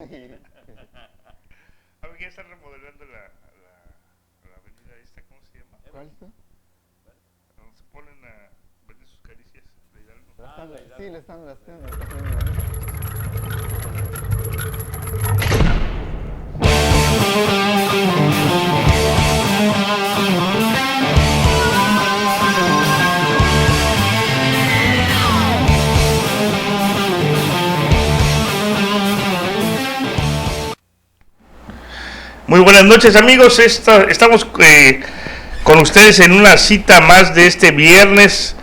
A ver, ya están remodelando la avenida esta, ¿cómo se llama? ¿Cuál está? Donde se ponen a vender sus caricias de Hidalgo. Sí, le están poniendo la mesa. Muy buenas noches, amigos. Estamos con ustedes en una cita más de este viernes,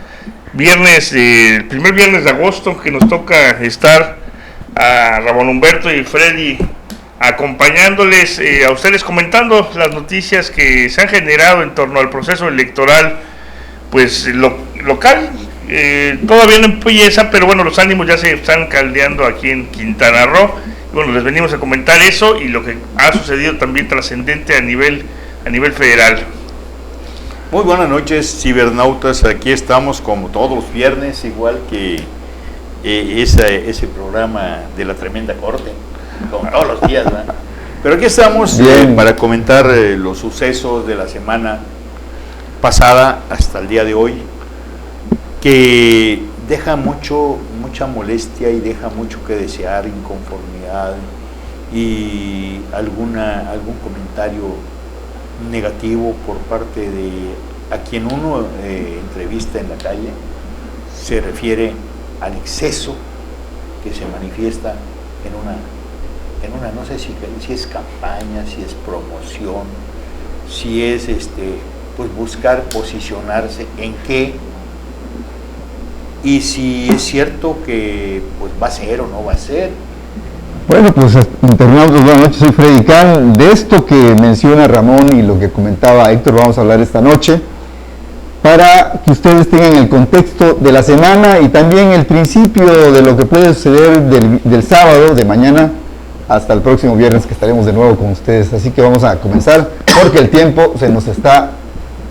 el primer viernes de agosto, que nos toca estar a Ramón Humberto y Freddy acompañándoles, a ustedes comentando las noticias que se han generado en torno al proceso electoral, pues local. Todavía no empieza, pero bueno, los ánimos ya se están caldeando aquí en Quintana Roo. Bueno, les venimos a comentar eso y lo que ha sucedido también trascendente a nivel federal. Muy buenas noches, cibernautas. Aquí estamos como todos los viernes, igual que ese programa de la Tremenda Corte, como todos los días, ¿verdad? Pero aquí estamos para comentar los sucesos de la semana pasada hasta el día de hoy, que deja mucha molestia y deja mucho que desear, inconformidad y algún comentario negativo por parte de a quien uno entrevista en la calle. Se refiere al exceso que se manifiesta en una no sé si es campaña, si es promoción, si es pues buscar posicionarse en qué, y si es cierto que pues va a ser o no va a ser. Bueno, pues internautas, buenas noches, soy Freddy Can. De esto que menciona Ramón y lo que comentaba Héctor, vamos a hablar esta noche, para que ustedes tengan el contexto de la semana y también el principio de lo que puede suceder del sábado, de mañana, hasta el próximo viernes, que estaremos de nuevo con ustedes. Así que vamos a comenzar, porque el tiempo se nos está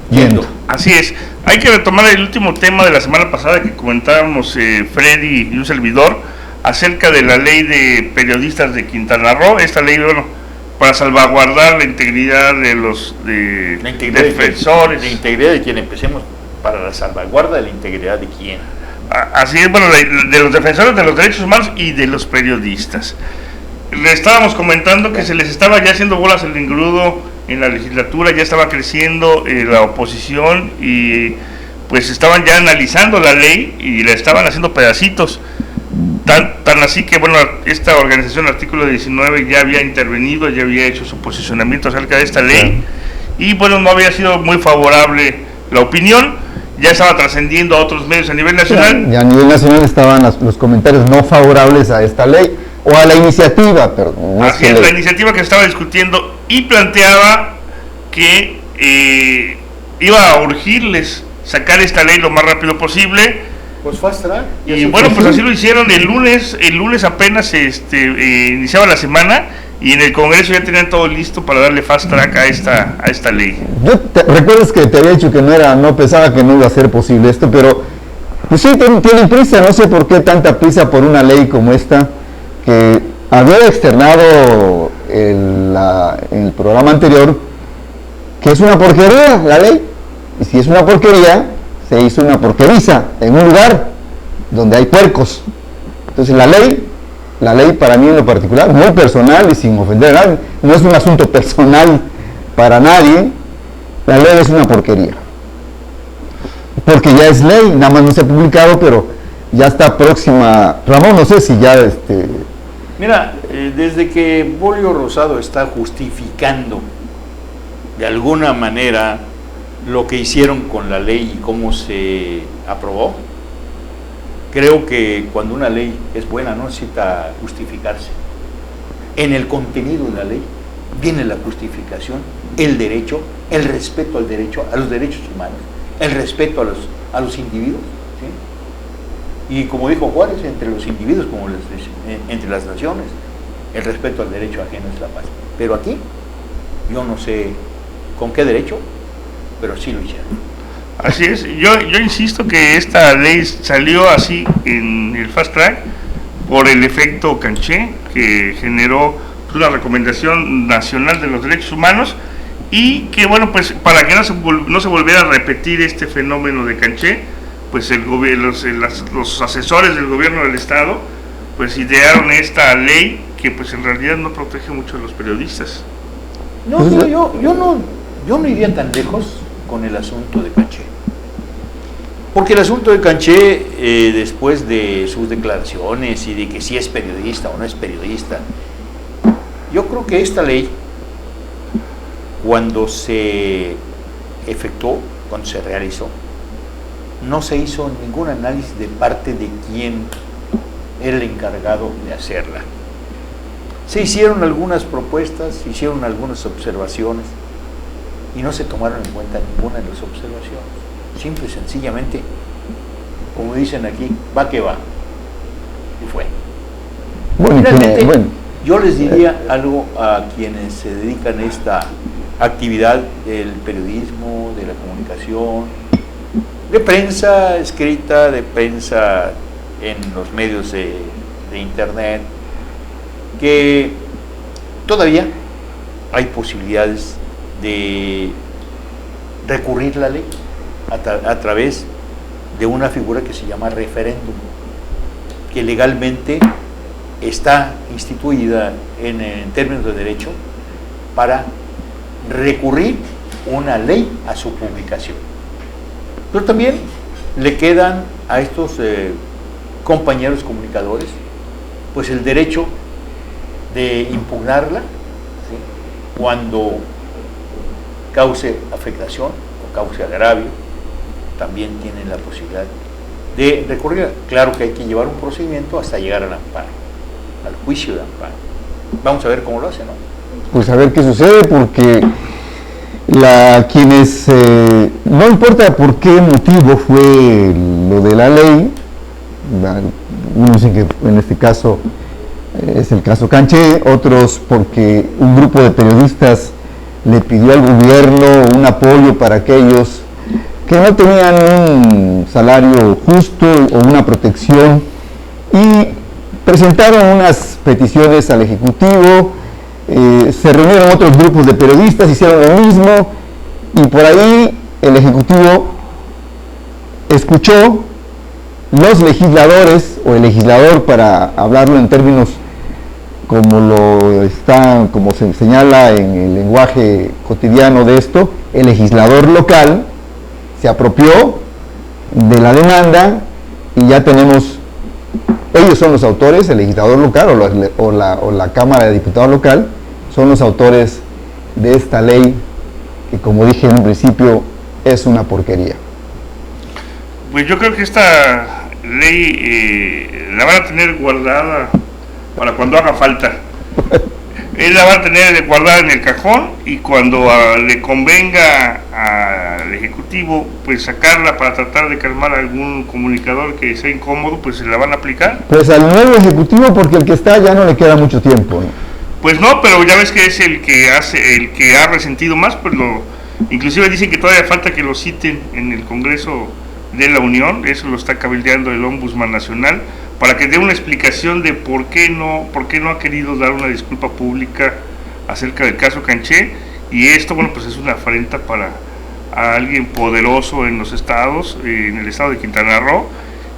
yendo. Así es. Hay que retomar el último tema de la semana pasada que comentábamos Freddy y un servidor, acerca de la ley de periodistas de Quintana Roo. Esta ley, bueno, para salvaguardar la integridad de los defensores. La integridad de quién, empecemos, para la salvaguarda de la integridad de quién. Así es, bueno, de los defensores de los derechos humanos y de los periodistas. Le estábamos comentando que se les estaba ya haciendo bolas el engrudo en la legislatura, ya estaba creciendo la oposición y pues estaban ya analizando la ley y la estaban haciendo pedacitos. Tan así que, bueno, esta organización, Artículo 19, ya había intervenido, ya había hecho su posicionamiento acerca de esta ley, y bueno, no había sido muy favorable la opinión, ya estaba trascendiendo a otros medios a nivel nacional. Ya a nivel nacional estaban los comentarios no favorables a esta ley, o a la iniciativa, pero no así es, la iniciativa que se estaba discutiendo, y planteaba que iba a urgirles sacar esta ley lo más rápido posible. Pues fast track. Y bueno, pues así lo hicieron. El lunes apenas iniciaba la semana y en el Congreso ya tenían todo listo para darle fast track a esta ley. ¿Recuerdas que te había dicho que no pensaba que no iba a ser posible esto? Pero pues sí, tienen prisa, no sé por qué tanta prisa por una ley como esta, que había externado en el programa anterior que es una porquería la ley, y si es una porquería, se hizo una porqueriza en un lugar donde hay puercos. Entonces la ley para mí en lo particular, muy personal y sin ofender a nadie, no es un asunto personal para nadie, la ley es una porquería. Porque ya es ley, nada más no se ha publicado, pero ya está próxima. Ramón, no sé si ya Mira, desde que Bolio Rosado está justificando de alguna manera lo que hicieron con la ley y cómo se aprobó, creo que cuando una ley es buena no necesita justificarse. En el contenido de la ley viene la justificación, el derecho, el respeto al derecho, a los derechos humanos, el respeto a los individuos, ¿sí? Y como dijo Juárez, entre los individuos como entre las naciones, el respeto al derecho ajeno es la paz. Pero aquí, yo no sé con qué derecho, pero sí lo hicieron. Así es, yo insisto que esta ley salió así en el fast track por el efecto canché. que generó una recomendación nacional de los derechos humanos, y que bueno, pues para que no se volviera a repetir este fenómeno de Canché, pues los asesores del gobierno del estado pues idearon esta ley que pues en realidad no protege mucho a los periodistas. No, yo no iría tan lejos con el asunto de Canché. Porque el asunto de Canché, después de sus declaraciones y de que si es periodista o no es periodista, yo creo que esta ley, cuando se efectuó, cuando se realizó, no se hizo ningún análisis de parte de quién era el encargado de hacerla. Se hicieron algunas propuestas, se hicieron algunas observaciones y no se tomaron en cuenta ninguna de las observaciones. Simple y sencillamente, como dicen aquí, va que va. Y fue. Finalmente, yo les diría algo a quienes se dedican a esta actividad del periodismo, de la comunicación, de prensa escrita, de prensa en los medios de internet, que todavía hay posibilidades de recurrir la ley a través de una figura que se llama referéndum, que legalmente está instituida en términos de derecho para recurrir una ley a su publicación. Pero también le quedan a estos compañeros comunicadores pues el derecho de impugnarla, ¿sí?, cuando cause afectación o cause agravio. También tienen la posibilidad de recurrir. Claro que hay que llevar un procedimiento hasta llegar al amparo, al juicio de amparo. Vamos a ver cómo lo hace, ¿no? Pues a ver qué sucede, porque quienes no importa por qué motivo fue lo de la ley, unos dicen que en este caso es el caso Canché, otros porque un grupo de periodistas le pidió al gobierno un apoyo para aquellos que no tenían un salario justo o una protección, y presentaron unas peticiones al Ejecutivo. Se reunieron otros grupos de periodistas, hicieron lo mismo, y por ahí el Ejecutivo escuchó, los legisladores, o el legislador, para hablarlo en términos como se señala en el lenguaje cotidiano de esto, el legislador local se apropió de la demanda, y ya tenemos, ellos son los autores, el legislador local o la Cámara de Diputados local son los autores de esta ley, que como dije en un principio es una porquería. Pues yo creo que esta ley la van a tener guardada para cuando haga falta. Él la va a tener guardada en el cajón, y cuando le convenga al Ejecutivo pues sacarla para tratar de calmar a algún comunicador que sea incómodo, pues se la van a aplicar. Pues al nuevo Ejecutivo, porque el que está ya no le queda mucho tiempo, ¿no? Pues no, pero ya ves que es el que ha resentido más, pues inclusive dicen que todavía falta que lo citen en el Congreso de la Unión. Eso lo está cabildeando el Ombudsman Nacional, para que dé una explicación de por qué no ha querido dar una disculpa pública acerca del caso Canché. Y esto, bueno, pues es una afrenta para alguien poderoso en los estados, en el estado de Quintana Roo,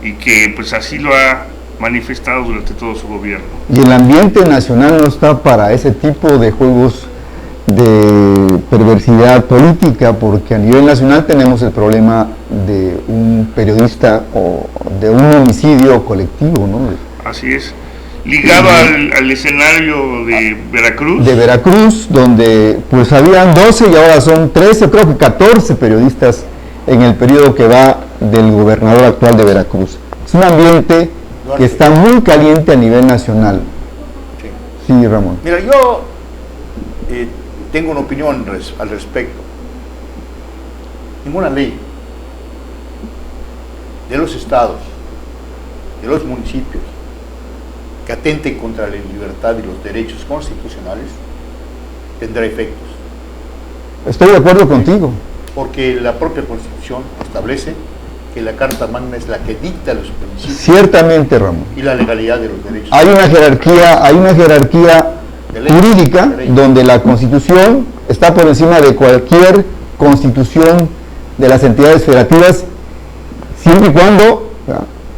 y que pues así lo ha manifestado durante todo su gobierno. Y el ambiente nacional no está para ese tipo de juegos de perversidad política, porque a nivel nacional tenemos el problema de un periodista o de un homicidio colectivo, ¿no? Así es, ligado al escenario de Veracruz. De Veracruz, donde pues habían 12 y ahora son 13, creo que 14 periodistas en el periodo que va del gobernador actual de Veracruz. Es un ambiente que está muy caliente a nivel nacional. Sí, Ramón. Mira, yo tengo una opinión al respecto. Ninguna ley de los estados, de los municipios, que atente contra la libertad y los derechos constitucionales tendrá efectos. Estoy de acuerdo contigo. Porque la propia Constitución establece que la Carta Magna es la que dicta los principios Ciertamente, Ramón. y la legalidad de los derechos. Hay una jerarquía jurídica donde la Constitución está por encima de cualquier constitución de las entidades federativas, siempre y cuando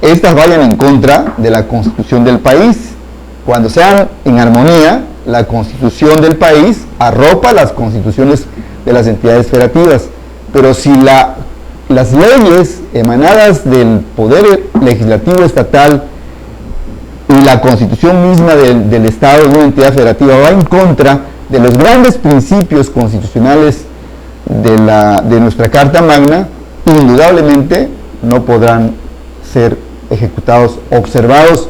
estas vayan en contra de la Constitución del país. Cuando sean en armonía, la Constitución del país arropa las constituciones de las entidades federativas. Pero si las leyes emanadas del Poder Legislativo Estatal y la Constitución misma del Estado, de una entidad federativa, va en contra de los grandes principios constitucionales de nuestra Carta Magna, indudablemente no podrán ser ejecutados, observados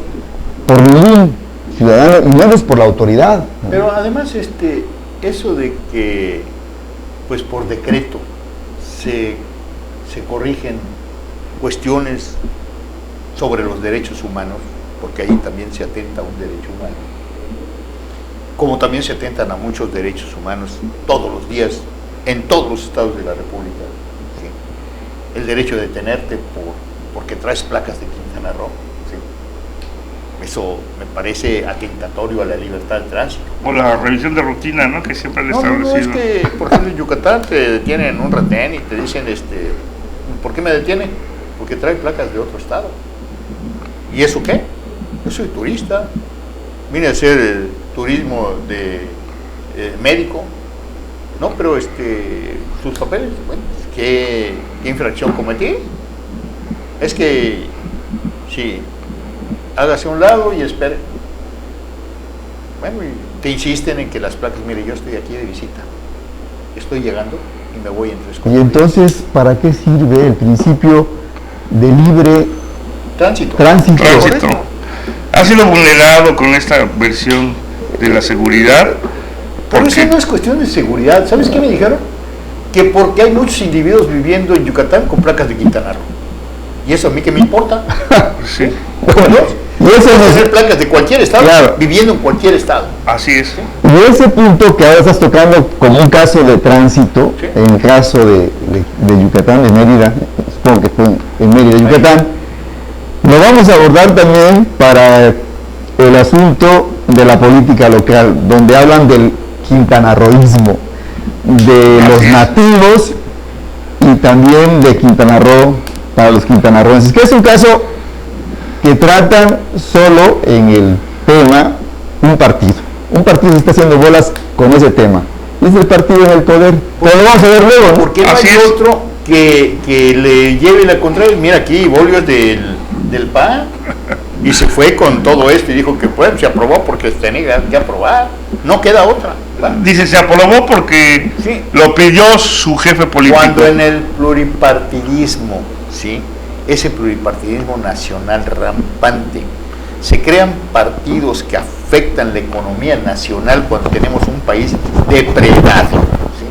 por ningún ciudadano y menos por la autoridad. Pero además eso de que pues por decreto se corrigen cuestiones sobre los derechos humanos, porque ahí también se atenta a un derecho humano, como también se atentan a muchos derechos humanos todos los días en todos los estados de la República, ¿sí? El derecho de detenerte porque traes placas de Quintana Roo, ¿sí? Eso me parece atentatorio a la libertad de tránsito. O la revisión de rutina, ¿no? Que siempre han establecido. No, es que, por ejemplo, en Yucatán te detienen en un retén y te dicen, ¿por qué me detiene? Porque trae placas de otro estado. ¿Y eso qué? Yo soy turista, vine a hacer turismo de médico. No, pero sus papeles, bueno, ¿qué infracción cometí? Es que, sí, hágase a un lado y espere. Bueno, y te insisten en que las placas, mire, yo estoy aquí de visita, estoy llegando y me voy en 3 Y entonces, ¿para qué sirve el principio de libre tránsito? Ha sido vulnerado con esta versión de la seguridad. Pero eso no es cuestión de seguridad. ¿Sabes qué me dijeron? Que porque hay muchos individuos viviendo en Yucatán con placas de Quintana Roo. ¿Y eso a mí qué me importa? Sí. Bueno, y eso puedes es hacer placas de cualquier estado, claro, viviendo en cualquier estado. Así es. y ese punto que ahora estás tocando como un caso de tránsito, sí, en el caso de Yucatán, de Mérida, supongo que fue en Mérida, Yucatán, lo vamos a abordar también para el asunto de la política local, donde hablan del quintanarroísmo, de los nativos y también de Quintana Roo para los quintanarroenses, que es un caso que tratan solo en el tema un partido se está haciendo bolas con ese tema, y es el partido en el poder, pero lo vamos a ver luego, ¿no? Porque no hay otro que le lleve la contraria. Mira, aquí Bolio es del PAN y se fue con todo esto y dijo que pues, se aprobó porque tenía que aprobar, no queda otra. ¿Verdad? Dice, se aprobó porque sí, lo pidió su jefe político. Cuando en el pluripartidismo, ¿sí?, ese pluripartidismo nacional rampante, se crean partidos que afectan la economía nacional cuando tenemos un país depredado, ¿sí?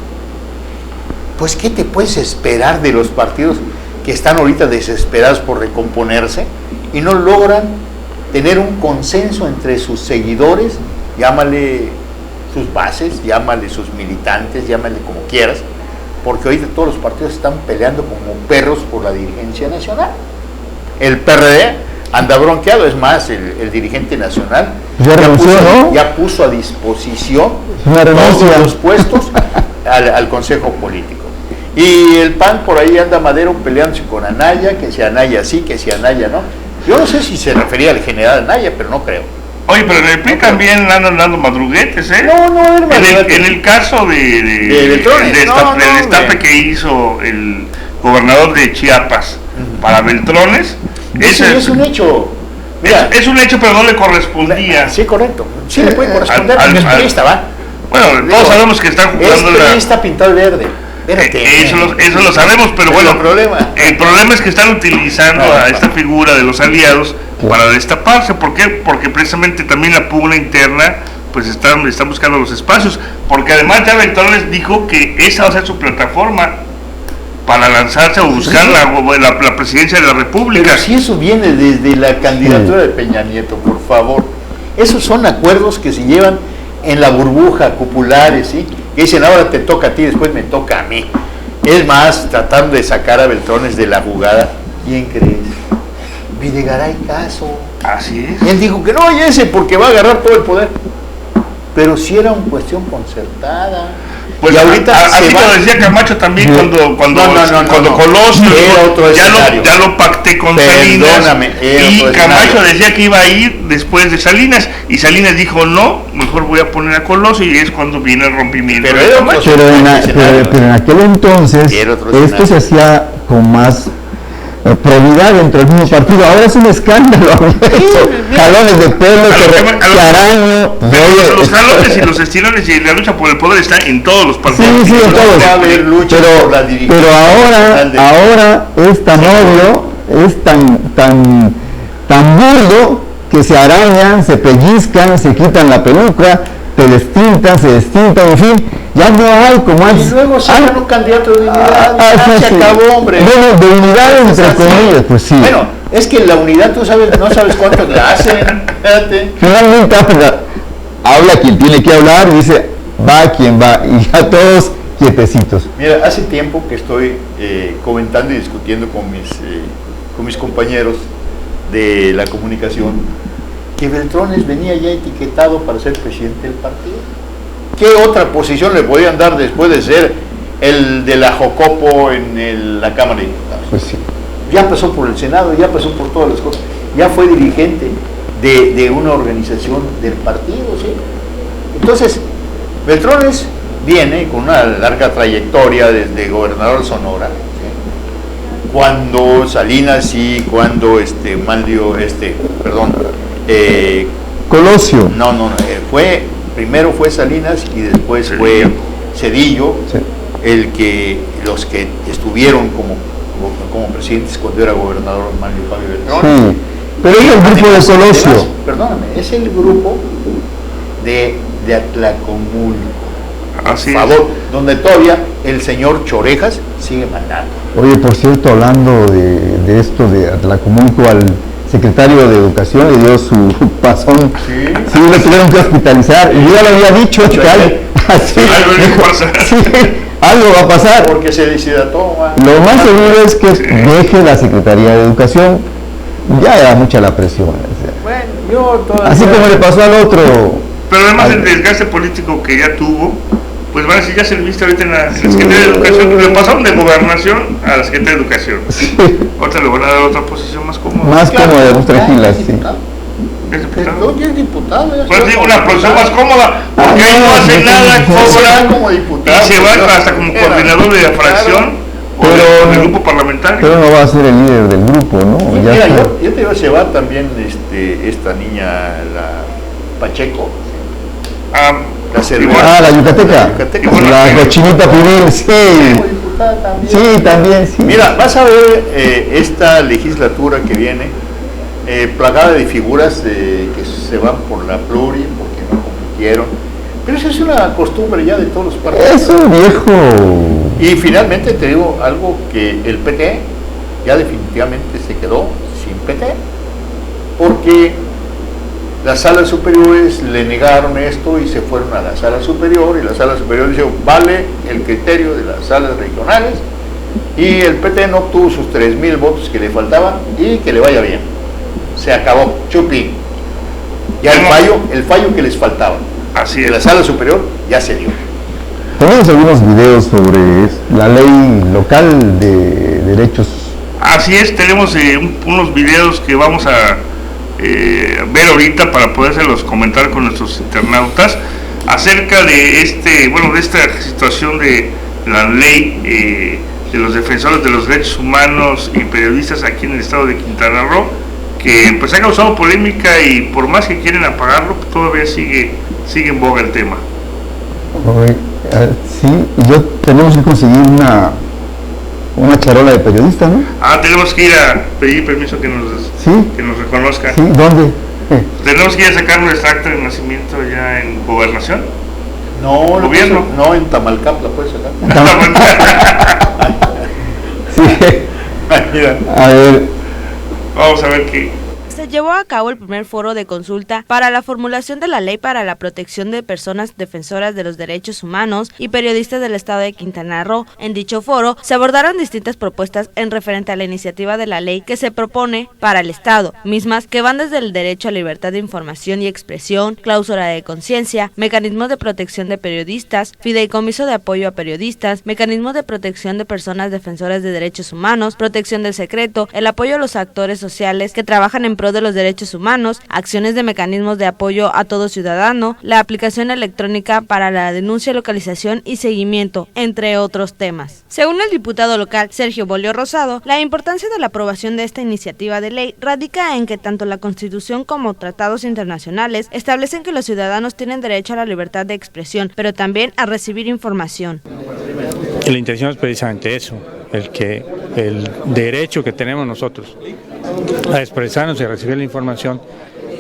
Pues ¿qué te puedes esperar de los partidos que están ahorita desesperados por recomponerse y no logran tener un consenso entre sus seguidores? Llámale sus bases, llámale sus militantes, llámale como quieras, porque ahorita todos los partidos están peleando como perros por la dirigencia nacional. El PRD anda bronqueado, es más, el dirigente nacional ya puso a disposición todos los puestos al Consejo Político. Y el PAN por ahí anda Madero peleándose con Anaya, que si Anaya sí, que si Anaya no. Yo no sé si se refería al general Anaya, pero no creo. Oye, pero en el PRI también andan dando madruguetes, ¿eh? No, en el caso de Beltrones, del destape que hizo el gobernador de Chiapas para Beltrones, ese es un hecho. Mira, es un hecho, pero no le correspondía. Sí, correcto. Sí le puede corresponder. Es priista, ¿va? Bueno, todos sabemos que están jugando la... priista pintado verde. Eso lo sabemos, pero bueno, el problema es que están utilizando a esta figura de los aliados para destaparse. ¿Por qué? Porque precisamente también la pugna interna pues están buscando los espacios, porque además ya Beltrones dijo que esa va a ser su plataforma para lanzarse o buscar la presidencia de la República. Pero si eso viene desde la candidatura de Peña Nieto, por favor, esos son acuerdos que se llevan en la burbuja, cupulares, ¿sí?, que dicen ahora te toca a ti, después me toca a mí. Es más, tratando de sacar a Beltrones de la jugada, ¿Quién crees? Videgaray Caso. Así es. Él dijo que no, y ese porque va a agarrar todo el poder. Pero si era una cuestión concertada. Pues y ahorita así se lo va. decía Camacho también No. cuando Colosio Era otro escenario. ya lo pacté con Perdóname, Salinas, era y otro Camacho escenario. decía que iba a ir después de Salinas, y Salinas dijo no, mejor voy a poner a Colosio, y es cuando viene el rompimiento Pero de era Camacho. Pero en aquel entonces Era otro esto escenario. se hacía con más probidad dentro del mismo partido. Ahora es un escándalo. Jalones de pelo, que araño. Pero los jalones y los estirones y la lucha por el poder está en todos los partidos. Sí, en todos. Va a haber lucha por la dirigencia. Pero ahora es tan obvio, es tan burdo que se arañan, se pellizcan, se quitan la peluca, se destintan, en fin, ya no hay como antes. Y luego sacan un candidato de unidad. Se sí. acabó, hombre. Bueno, de unidad entre comillas, pues sí. Bueno, es que la unidad tú sabes, no sabes cuánto la hacen. Fíjate. Finalmente habla quien tiene que hablar y dice, va quien va, y ya todos quietecitos. Mira, hace tiempo que estoy comentando y discutiendo con mis compañeros de la comunicación que Beltrones venía ya etiquetado para ser presidente del partido. ¿Qué otra posición le podían dar después de ser el de la Jocopo en la Cámara de Diputados? Pues sí. Ya pasó por el Senado, ya pasó por todas las cosas, ya fue dirigente de una organización del partido, ¿sí? Entonces, Beltrones viene con una larga trayectoria desde gobernador de Sonora, ¿sí? Cuando Salinas y cuando Colosio. primero fue Salinas y después fue Zedillo, Sí. los que estuvieron como presidentes cuando era gobernador Manlio Fabio Beltrán. Sí. Pero es el grupo de Colosio. Además, perdóname, es el grupo de Atlacomulco. Así Por favor, donde todavía el señor Chorejas sigue mandando. Oye, por cierto, hablando de esto de Atlacomulco, al secretario de Educación le dio su pasón. Sí. Lo tuvieron que hospitalizar. Y yo ya lo había dicho, que algo va a pasar. Porque se deshidrató. Lo más seguro es que deje la Secretaría de Educación. Ya era mucha la presión. Bueno, yo todavía... Así como le pasó al otro. Pero además el desgaste político que ya tuvo, pues van a decir, ya serviste ahorita en la Secretaría de Educación, le pasaron de gobernación a la Secretaría de Educación. Sí. Ahorita le van a dar otra posición más cómoda. Más cómoda, más tranquila, sí. ¿Es diputado? No, ya es diputado. Pues digo, una posición más cómoda, porque ahí no hace nada, cobra como diputado. y se va hasta como coordinador de la fracción o del grupo parlamentario. Pero no va a ser el líder del grupo, ¿no? Sí, Ya mira, está. yo te digo, se va también esta niña, la Pacheco. La yucateca. La cochinita pibil, sí. Como diputada también. Sí, también, sí. Mira, vas a ver esta legislatura que viene plagada de figuras que se van por la pluri porque no compitieron. Pero eso es una costumbre ya de todos los partidos. Es un viejo. Y finalmente te digo algo que el PT ya definitivamente se quedó sin PT. Porque las salas superiores le negaron esto y se fueron a la sala superior y la sala superior dijo, vale el criterio de las salas regionales y el PT no obtuvo sus 3,000 votos que le faltaban y que le vaya bien. Se acabó, chupi. Ya el fallo que les faltaba Así de es. la sala superior ya se dio. Tenemos algunos videos sobre la ley local de derechos. Así es, tenemos unos videos que vamos a ver ahorita para podérselos comentar con nuestros internautas acerca de esta situación de la ley de los defensores de los derechos humanos y periodistas aquí en el estado de Quintana Roo, que pues ha causado polémica y por más que quieren apagarlo, todavía sigue en boga el tema. Sí, tenemos que conseguir una charola de periodista, ¿no? Tenemos que ir a pedir permiso que nos reconozca. Sí, ¿dónde? Tenemos que ir a sacar nuestro acta de nacimiento ya en Gobernación. No, Gobierno. No, en Tamalcap la puedes sacar. Sí. Mira. A ver. Vamos a ver qué. se llevó a cabo el primer foro de consulta para la formulación de la Ley para la Protección de Personas Defensoras de los Derechos Humanos y Periodistas del Estado de Quintana Roo. En dicho foro se abordaron distintas propuestas en referente a la iniciativa de la ley que se propone para el Estado, mismas que van desde el derecho a libertad de información y expresión, cláusula de conciencia, mecanismos de protección de periodistas, fideicomiso de apoyo a periodistas, mecanismos de protección de personas defensoras de derechos humanos, protección del secreto, el apoyo a los actores sociales que trabajan en pro de los derechos humanos, acciones de mecanismos de apoyo a todo ciudadano, la aplicación electrónica para la denuncia, localización y seguimiento, entre otros temas. Según el diputado local Sergio Bolio Rosado, la importancia de la aprobación de esta iniciativa de ley radica en que tanto la Constitución como tratados internacionales establecen que los ciudadanos tienen derecho a la libertad de expresión, pero también a recibir información. La intención es precisamente eso, el derecho que tenemos nosotros a expresarnos y a recibir la información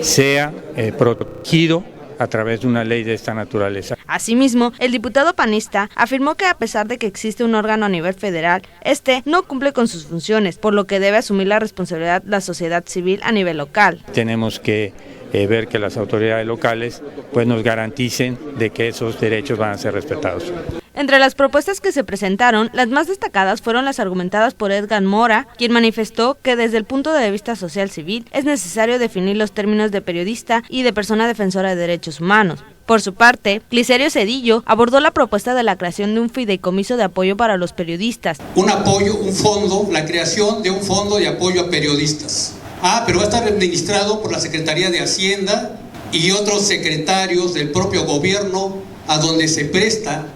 sea protegido a través de una ley de esta naturaleza. Asimismo, el diputado panista afirmó que a pesar de que existe un órgano a nivel federal, este no cumple con sus funciones, por lo que debe asumir la responsabilidad la sociedad civil a nivel local. Tenemos que ver que las autoridades locales pues nos garanticen de que esos derechos van a ser respetados. Entre las propuestas que se presentaron, las más destacadas fueron las argumentadas por Edgar Mora, quien manifestó que desde el punto de vista social civil es necesario definir los términos de periodista y de persona defensora de derechos humanos. Por su parte, Clicerio Cedillo abordó la propuesta de la creación de un fideicomiso de apoyo para los periodistas. Un apoyo, un fondo, la creación de un fondo de apoyo a periodistas. Pero va a estar administrado por la Secretaría de Hacienda y otros secretarios del propio gobierno, a donde se presta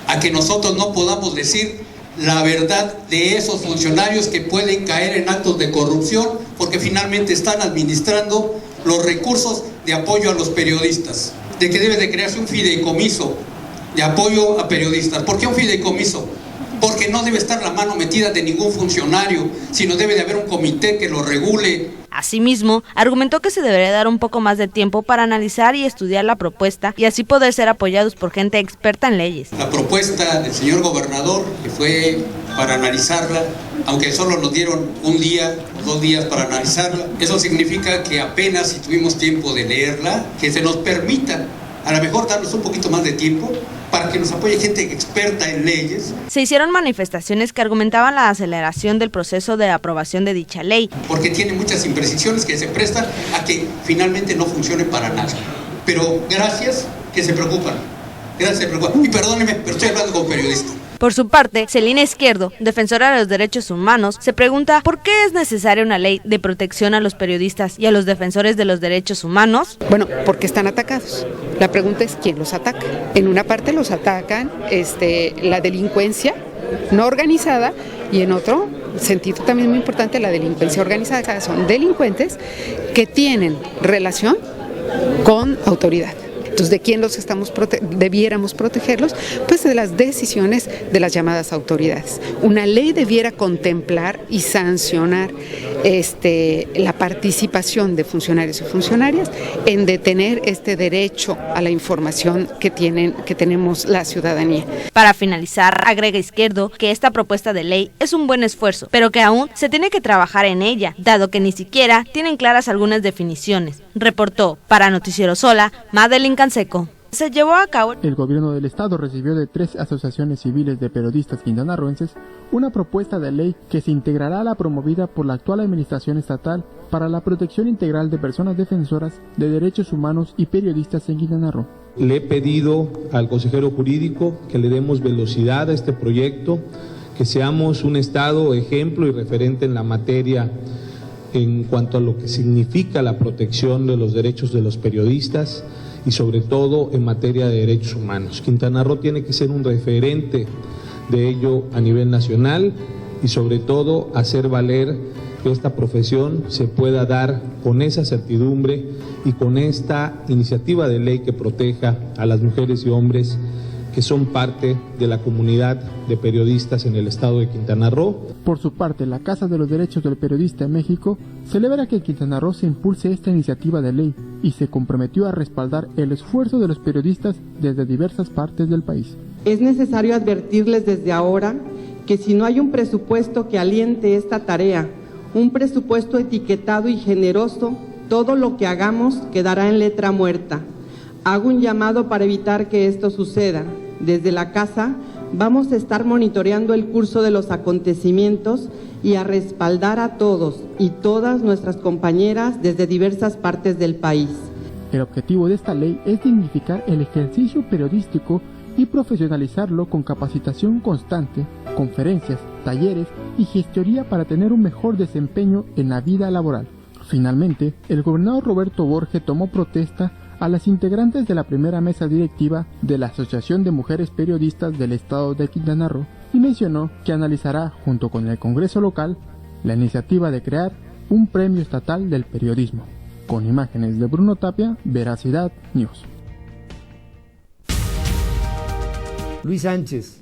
a que nosotros no podamos decir la verdad de esos funcionarios que pueden caer en actos de corrupción porque finalmente están administrando los recursos de apoyo a los periodistas. De que debe de crearse un fideicomiso de apoyo a periodistas. ¿Por qué un fideicomiso? Porque no debe estar la mano metida de ningún funcionario, sino debe de haber un comité que lo regule. Asimismo, argumentó que se debería dar un poco más de tiempo para analizar y estudiar la propuesta y así poder ser apoyados por gente experta en leyes. La propuesta del señor gobernador, que fue para analizarla, aunque solo nos dieron un día o 2 días para analizarla, eso significa que apenas si tuvimos tiempo de leerla, que se nos permita a lo mejor darnos un poquito más de tiempo para que nos apoye gente experta en leyes. Se hicieron manifestaciones que argumentaban la aceleración del proceso de aprobación de dicha ley. Porque tiene muchas imprecisiones que se prestan a que finalmente no funcione para nada. Pero gracias que se preocupan. Gracias, se preocupan. Y perdónenme, pero estoy hablando como periodista. Por su parte, Celina Izquierdo, defensora de los derechos humanos, se pregunta ¿por qué es necesaria una ley de protección a los periodistas y a los defensores de los derechos humanos? Bueno, porque están atacados. La pregunta es ¿quién los ataca? En una parte los atacan la delincuencia no organizada y en otro sentido también muy importante la delincuencia organizada. Son delincuentes que tienen relación con autoridad. Entonces, ¿de quién debiéramos protegerlos? Pues de las decisiones de las llamadas autoridades. Una ley debiera contemplar y sancionar la participación de funcionarios y funcionarias en detener este derecho a la información que tenemos la ciudadanía. Para finalizar, agrega Izquierdo que esta propuesta de ley es un buen esfuerzo, pero que aún se tiene que trabajar en ella, dado que ni siquiera tienen claras algunas definiciones. Reportó para Noticiero Sola, Madeline Canseco. Se llevó a cabo. El gobierno del estado recibió de 3 asociaciones civiles de periodistas quintanarroenses una propuesta de ley que se integrará a la promovida por la actual administración estatal para la protección integral de personas defensoras de derechos humanos y periodistas en Quintana Roo. Le he pedido al consejero jurídico que le demos velocidad a este proyecto, que seamos un estado ejemplo y referente en la materia en cuanto a lo que significa la protección de los derechos de los periodistas y sobre todo en materia de derechos humanos. Quintana Roo tiene que ser un referente de ello a nivel nacional y sobre todo hacer valer que esta profesión se pueda dar con esa certidumbre y con esta iniciativa de ley que proteja a las mujeres y hombres que son parte de la comunidad de periodistas en el estado de Quintana Roo. Por su parte, la Casa de los Derechos del Periodista en México celebra que en Quintana Roo se impulse esta iniciativa de ley y se comprometió a respaldar el esfuerzo de los periodistas desde diversas partes del país. Es necesario advertirles desde ahora que si no hay un presupuesto que aliente esta tarea un presupuesto etiquetado y generoso, todo lo que hagamos quedará en letra muerta. Hago un llamado para evitar que esto suceda. Desde la casa vamos a estar monitoreando el curso de los acontecimientos y a respaldar a todos y todas nuestras compañeras desde diversas partes del país. El objetivo de esta ley es dignificar el ejercicio periodístico y profesionalizarlo con capacitación constante, conferencias, talleres y gestoría para tener un mejor desempeño en la vida laboral. Finalmente, el gobernador Roberto Borge tomó protesta a las integrantes de la primera mesa directiva de la Asociación de Mujeres Periodistas del Estado de Quintana Roo y mencionó que analizará, junto con el Congreso local, la iniciativa de crear un premio estatal del periodismo. Con imágenes de Bruno Tapia, Veracidad News. Luis Sánchez,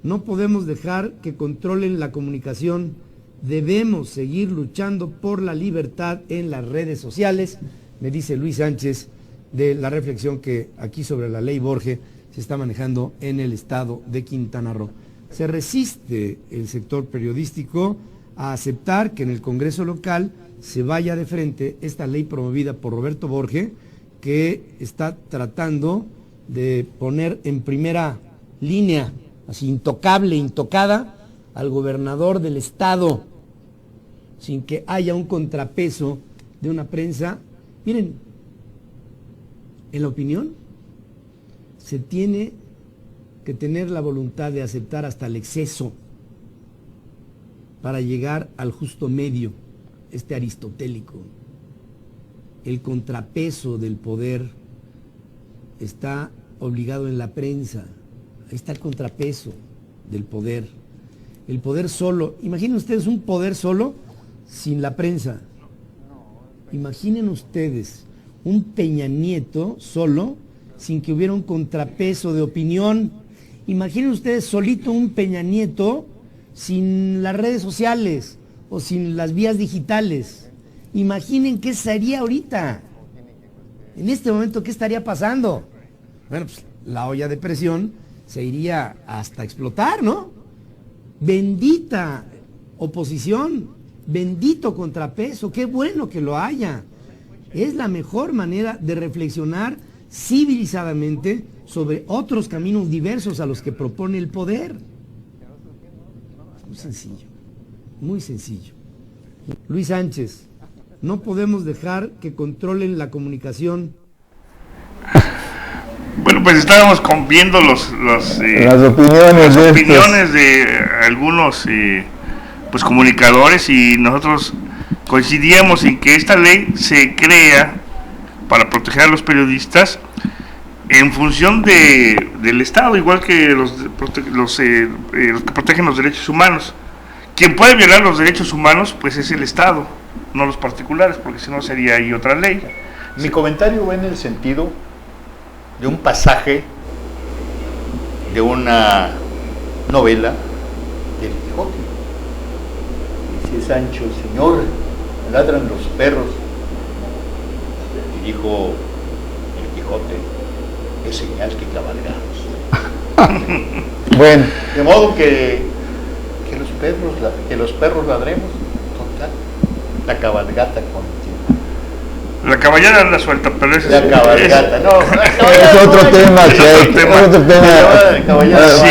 no podemos dejar que controlen la comunicación, debemos seguir luchando por la libertad en las redes sociales, me dice Luis Sánchez, de la reflexión que aquí sobre la ley Borge se está manejando en el estado de Quintana Roo. Se resiste el sector periodístico a aceptar que en el Congreso local se vaya de frente esta ley promovida por Roberto Borge, que está tratando de poner en primera línea, así intocable, intocada, al gobernador del estado, sin que haya un contrapeso de una prensa. Miren, en la opinión se tiene que tener la voluntad de aceptar hasta el exceso para llegar al justo medio, aristotélico. El contrapeso del poder está obligado en la prensa. Ahí está el contrapeso del poder. El poder solo, imaginen ustedes un poder solo sin la prensa. Imaginen ustedes un Peña Nieto solo, sin que hubiera un contrapeso de opinión. Imaginen ustedes solito un Peña Nieto sin las redes sociales o sin las vías digitales. Imaginen qué sería ahorita. En este momento, ¿qué estaría pasando? Bueno, pues la olla de presión se iría hasta explotar, ¿no? Bendita oposición, bendito contrapeso, qué bueno que lo haya. Es la mejor manera de reflexionar civilizadamente sobre otros caminos diversos a los que propone el poder. Muy sencillo, muy sencillo. Luis Sánchez, no podemos dejar que controlen la comunicación. Bueno, pues estábamos viendo las opiniones de algunos pues comunicadores, y nosotros coincidíamos en que esta ley se crea para proteger a los periodistas en función del Estado, igual que los que protegen los derechos humanos. Quien puede violar los derechos humanos pues es el Estado, no los particulares, porque si no sería ahí otra ley. Mi comentario va en el sentido de un pasaje de una novela del Quijote. Dice Sancho: Señor, ladran los perros. Y dijo el Quijote: es señal que cabalgamos. Bueno. De modo que los perros ladremos, total, la cabalgata continúa. La caballada anda suelta, pero eso la cabalgata, es otro tema,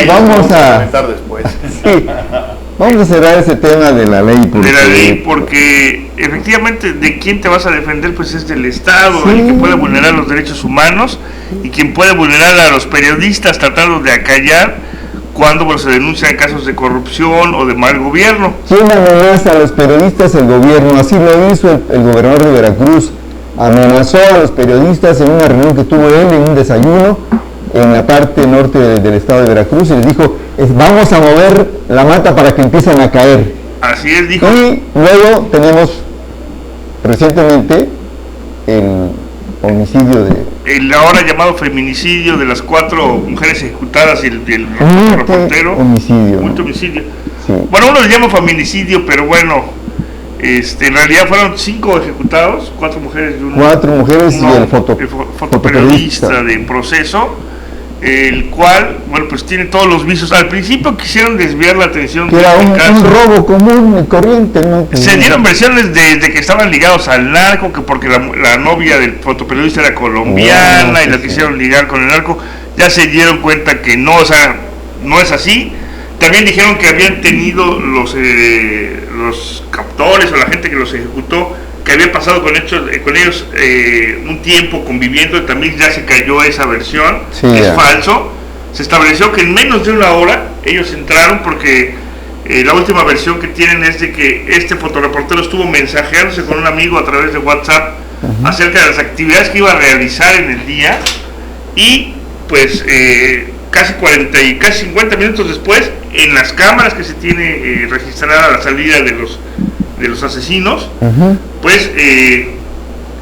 vamos a comentar después. Sí. Vamos a cerrar ese tema de la ley. Porque efectivamente, ¿de quién te vas a defender? Pues es del Estado, sí, el que puede vulnerar los derechos humanos y quien puede vulnerar a los periodistas tratando de acallar cuando se denuncian casos de corrupción o de mal gobierno. ¿Quién amenaza a los periodistas? El gobierno. Así lo hizo el gobernador de Veracruz. Amenazó a los periodistas en una reunión que tuvo él, en un desayuno en la parte norte del estado de Veracruz, y les dijo: vamos a mover la mata para que empiecen a caer. Así es, dijo. Y luego tenemos recientemente el homicidio el ahora llamado feminicidio de las 4 mujeres ejecutadas y el reportero. Homicidio. Sí. Bueno, uno le llama feminicidio, pero bueno, en realidad fueron 5 ejecutados, 4 mujeres y 4 mujeres y el fotoperiodista de Proceso. el cual, bueno, pues tiene todos los visos. Al principio quisieron desviar la atención que era un robo común y corriente, ¿no? Se dieron versiones de que estaban ligados al narco, que porque la novia del fotoperiodista era colombiana y la quisieron ligar con el narco. Ya se dieron cuenta que no, o sea, no es así. También dijeron que habían tenido los captores o la gente que los ejecutó, que había pasado con ellos un tiempo conviviendo, y también ya se cayó esa versión, es falso. Se estableció que en menos de una hora ellos entraron, porque la última versión que tienen es de que este fotoreportero estuvo mensajeándose con un amigo a través de WhatsApp acerca de las actividades que iba a realizar en el día, y pues casi 50 minutos después, en las cámaras que se tiene registrada la salida de los asesinos, pues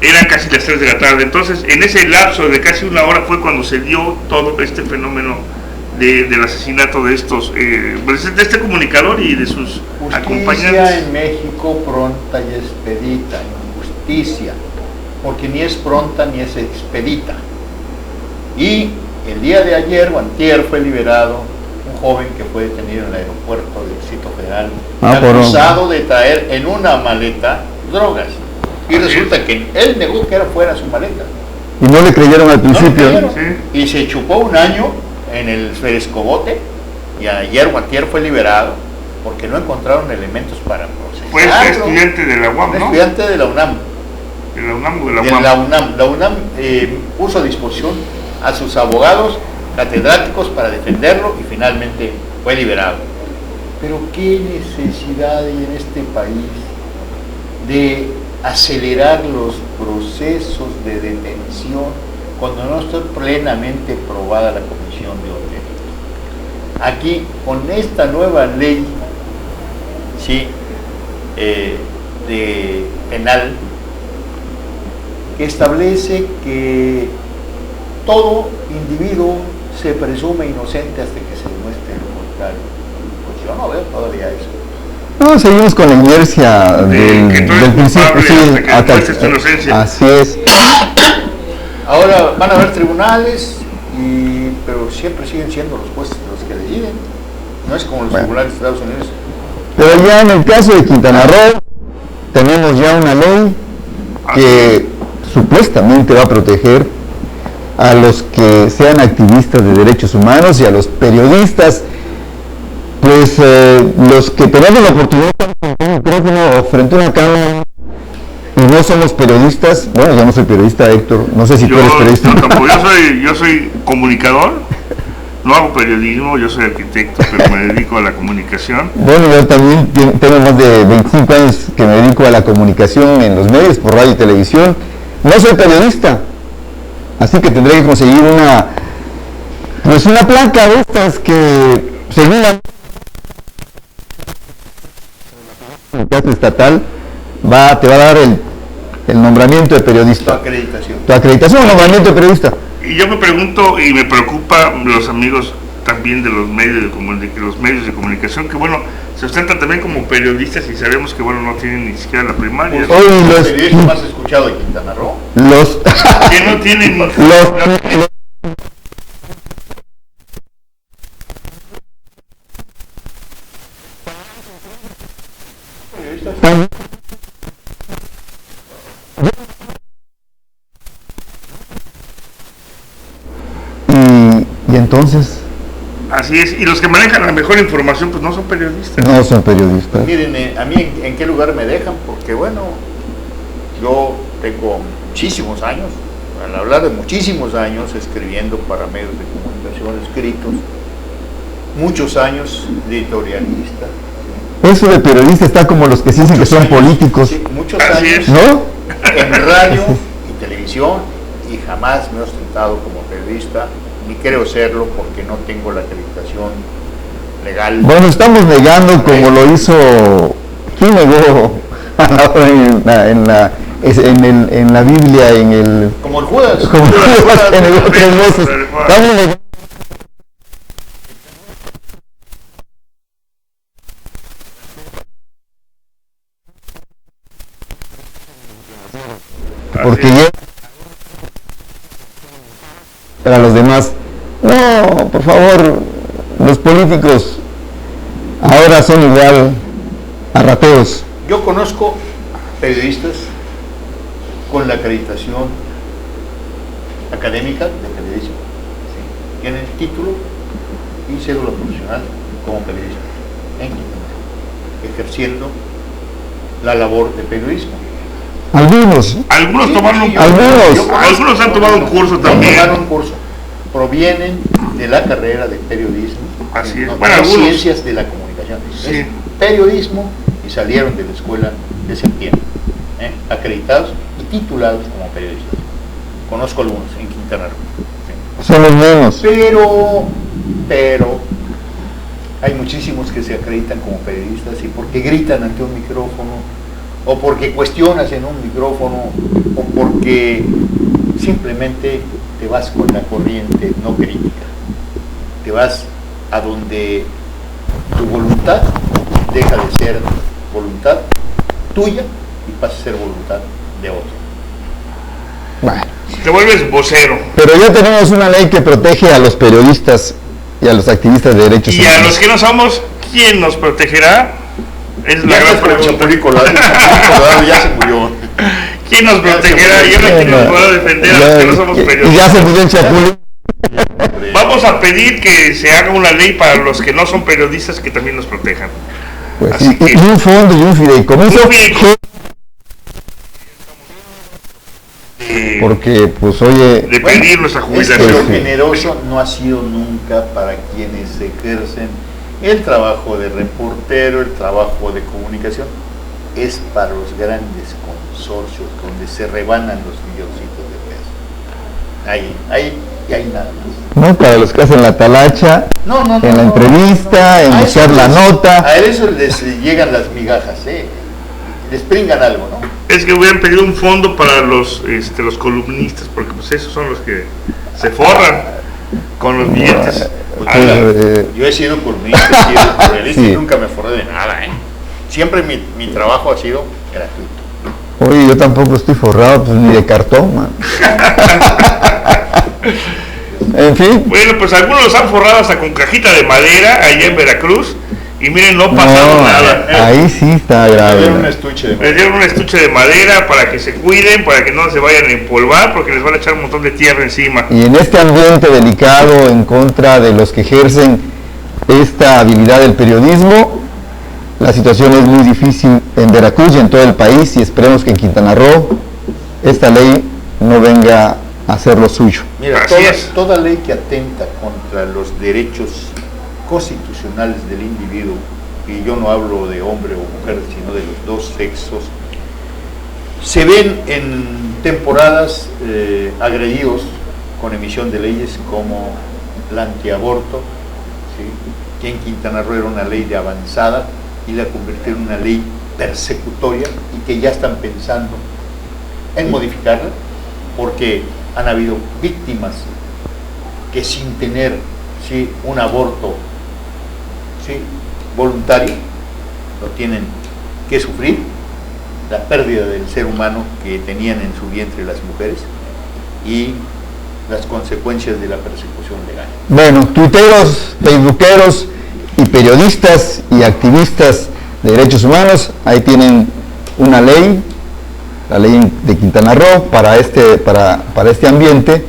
eran casi las 3 de la tarde. Entonces, en ese lapso de casi una hora fue cuando se dio todo este fenómeno del asesinato de de este comunicador y de sus acompañantes. Justicia en México pronta y expedita, injusticia, porque ni es pronta ni es expedita. Y el día de ayer o antier fue liberado un joven que fue detenido en el aeropuerto del Distrito Federal, acusado de traer en una maleta drogas. Y resulta que él negó que fuera su maleta. Y no le creyeron al principio. Y se chupó un año en el Escobote, y ayer o antier fue liberado porque no encontraron elementos para procesarlo. Fue estudiante de la UAM, ¿no? Estudiante de la UNAM. De la UNAM o de la UAM. La UNAM puso a disposición a sus abogados catedráticos para defenderlo, y finalmente fue liberado. Pero qué necesidad hay en este país de acelerar los procesos de detención cuando no está plenamente probada la comisión de un delito. Aquí, con esta nueva ley de penal, que establece que todo individuo se presume inocente hasta que se demuestre lo contrario, pues yo no veo todavía eso. No, seguimos con la inercia del principio, sí, hasta tu inocencia. Así es. Ahora van a haber tribunales, pero siempre siguen siendo los jueces los que deciden. No es como los tribunales de Estados Unidos. Pero ya en el caso de Quintana Roo, tenemos ya una ley que supuestamente va a proteger a los que sean activistas de derechos humanos y a los periodistas. Pues los que tenemos la oportunidad de estar con un micrófono frente a una cámara y no somos periodistas. Bueno, yo no soy periodista, Héctor, no sé si tú eres periodista. No, tampoco. Yo soy comunicador, no hago periodismo, yo soy arquitecto, pero me dedico a la comunicación. Bueno, yo también tengo más de 25 años que me dedico a la comunicación en los medios, por radio y televisión. No soy periodista, así que tendré que conseguir una placa de estas que según la estatal te va a dar el nombramiento de periodista. Tu acreditación o nombramiento de periodista. Y yo me pregunto y me preocupa los amigos también de los medios de comunicación, que bueno, se ostentan también como periodistas y sabemos que bueno, no tienen ni siquiera la primaria. Pues, los periodistas más escuchados de Quintana Roo. Que no tienen y entonces así es, y los que manejan la mejor información pues no son periodistas. No son periodistas. Pues miren, a mí en qué lugar me dejan, porque bueno, yo tengo muchísimos años, al hablar de muchísimos años escribiendo para medios de comunicación escritos, muchos años de editorialista. Eso de periodista está como los que se dicen que son políticos. Sí, muchos años, ¿no? En radio y televisión, y jamás me he ostentado como periodista, ni creo serlo porque no tengo la acreditación legal. Bueno, estamos negando como lo hizo, ¿quién negó en la Biblia, como el Judas? Como el Judas, que negó 3 veces. Estamos negando. Porque ya para los demás, no, no, por favor, los políticos ahora son igual a rateros. Yo conozco periodistas con la acreditación académica de periodismo, ¿sí? Tienen título y cédula profesional como periodista en Quintana Roo, ejerciendo la labor de periodismo. Algunos tomaron un curso. Algunos han tomado un curso también. Tomaron un curso. Provienen de la carrera de periodismo. Así es. No, Bueno, no algunos. ciencias de la comunicación. Sí. Es periodismo y salieron de la escuela de septiembre, acreditados y titulados como periodistas. Conozco algunos en Quintana Roo. Son los menos. Pero hay muchísimos que se acreditan como periodistas y porque gritan ante un micrófono, o porque cuestionas en un micrófono, o porque simplemente te vas con la corriente no crítica. Te vas a donde tu voluntad deja de ser voluntad tuya y pasa a ser voluntad de otro. Bueno. Te vuelves vocero. Pero ya tenemos una ley que protege a los periodistas y a los activistas de derechos humanos. Y a los que no somos, ¿quién nos protegerá? Es la gran pregunta. Ya se murió. ¿Quién nos protegerá? ¿Y ahora quién nos podrá defender a los que no somos periodistas? Y ya se murió el Chapulín. Vamos a pedir que se haga una ley para los que no son periodistas que también nos protejan. Pues, Así que, y un fondo y un fideicomiso. Porque, pues, oye... De pedir nuestra jubilación. Lo generoso no ha sido nunca para quienes ejercen el trabajo de reportero, el trabajo de comunicación, es para los grandes consorcios donde se rebanan los milloncitos de pesos. Ahí nada más. No, para los que hacen la talacha, en la entrevista, en buscar la nota. A eso les llegan las migajas, les pringan algo, ¿no? Es que hubieran pedido un fondo para los columnistas, porque pues esos son los que se forran con los billetes. Yo he sido columnista, he sido periodista y nunca me forré de nada, Siempre mi trabajo ha sido gratuito. Oye, yo tampoco estoy forrado, pues ni de cartón, man. En fin. Bueno, pues algunos los han forrado hasta con cajita de madera allá en Veracruz. Y miren, no pasaron nada. Ahí sí está grave. Les dieron un estuche de madera para que se cuiden, para que no se vayan a empolvar, porque les van a echar un montón de tierra encima. Y en este ambiente delicado en contra de los que ejercen esta habilidad del periodismo, la situación es muy difícil en Veracruz y en todo el país, y esperemos que en Quintana Roo esta ley no venga a hacer lo suyo. Mira, toda ley que atenta contra los derechos constitucionales del individuo, y yo no hablo de hombre o mujer, sino de los dos sexos, se ven en temporadas agredidos con emisión de leyes como el antiaborto, ¿sí? Que en Quintana Roo era una ley de avanzada y la convirtieron en una ley persecutoria y que ya están pensando en modificarla porque han habido víctimas que sin tener un aborto voluntario lo tienen que sufrir, la pérdida del ser humano que tenían en su vientre las mujeres y las consecuencias de la persecución legal. Bueno, tuiteros, facebookeros y periodistas y activistas de derechos humanos, ahí tienen una ley, la ley de Quintana Roo para este ambiente,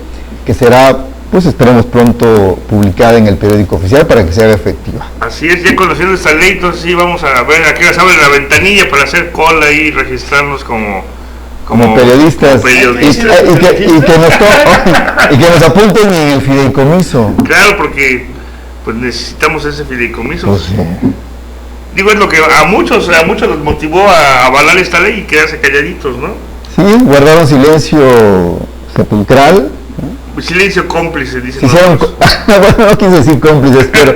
que será, pues esperemos pronto, publicada en el periódico oficial para que se haga efectiva. Así es, ya conociendo esta ley, entonces sí vamos a ver a qué hora se abre la ventanilla para hacer cola y registrarnos como periodistas, y que nos apunten en el fideicomiso. Claro, porque pues necesitamos ese fideicomiso. Pues, sí. Digo, es lo que a muchos los motivó a avalar esta ley y quedarse calladitos, ¿no? Sí, guardaron silencio sepulcral. Silencio cómplice, dicen. Bueno, no quise decir cómplices, pero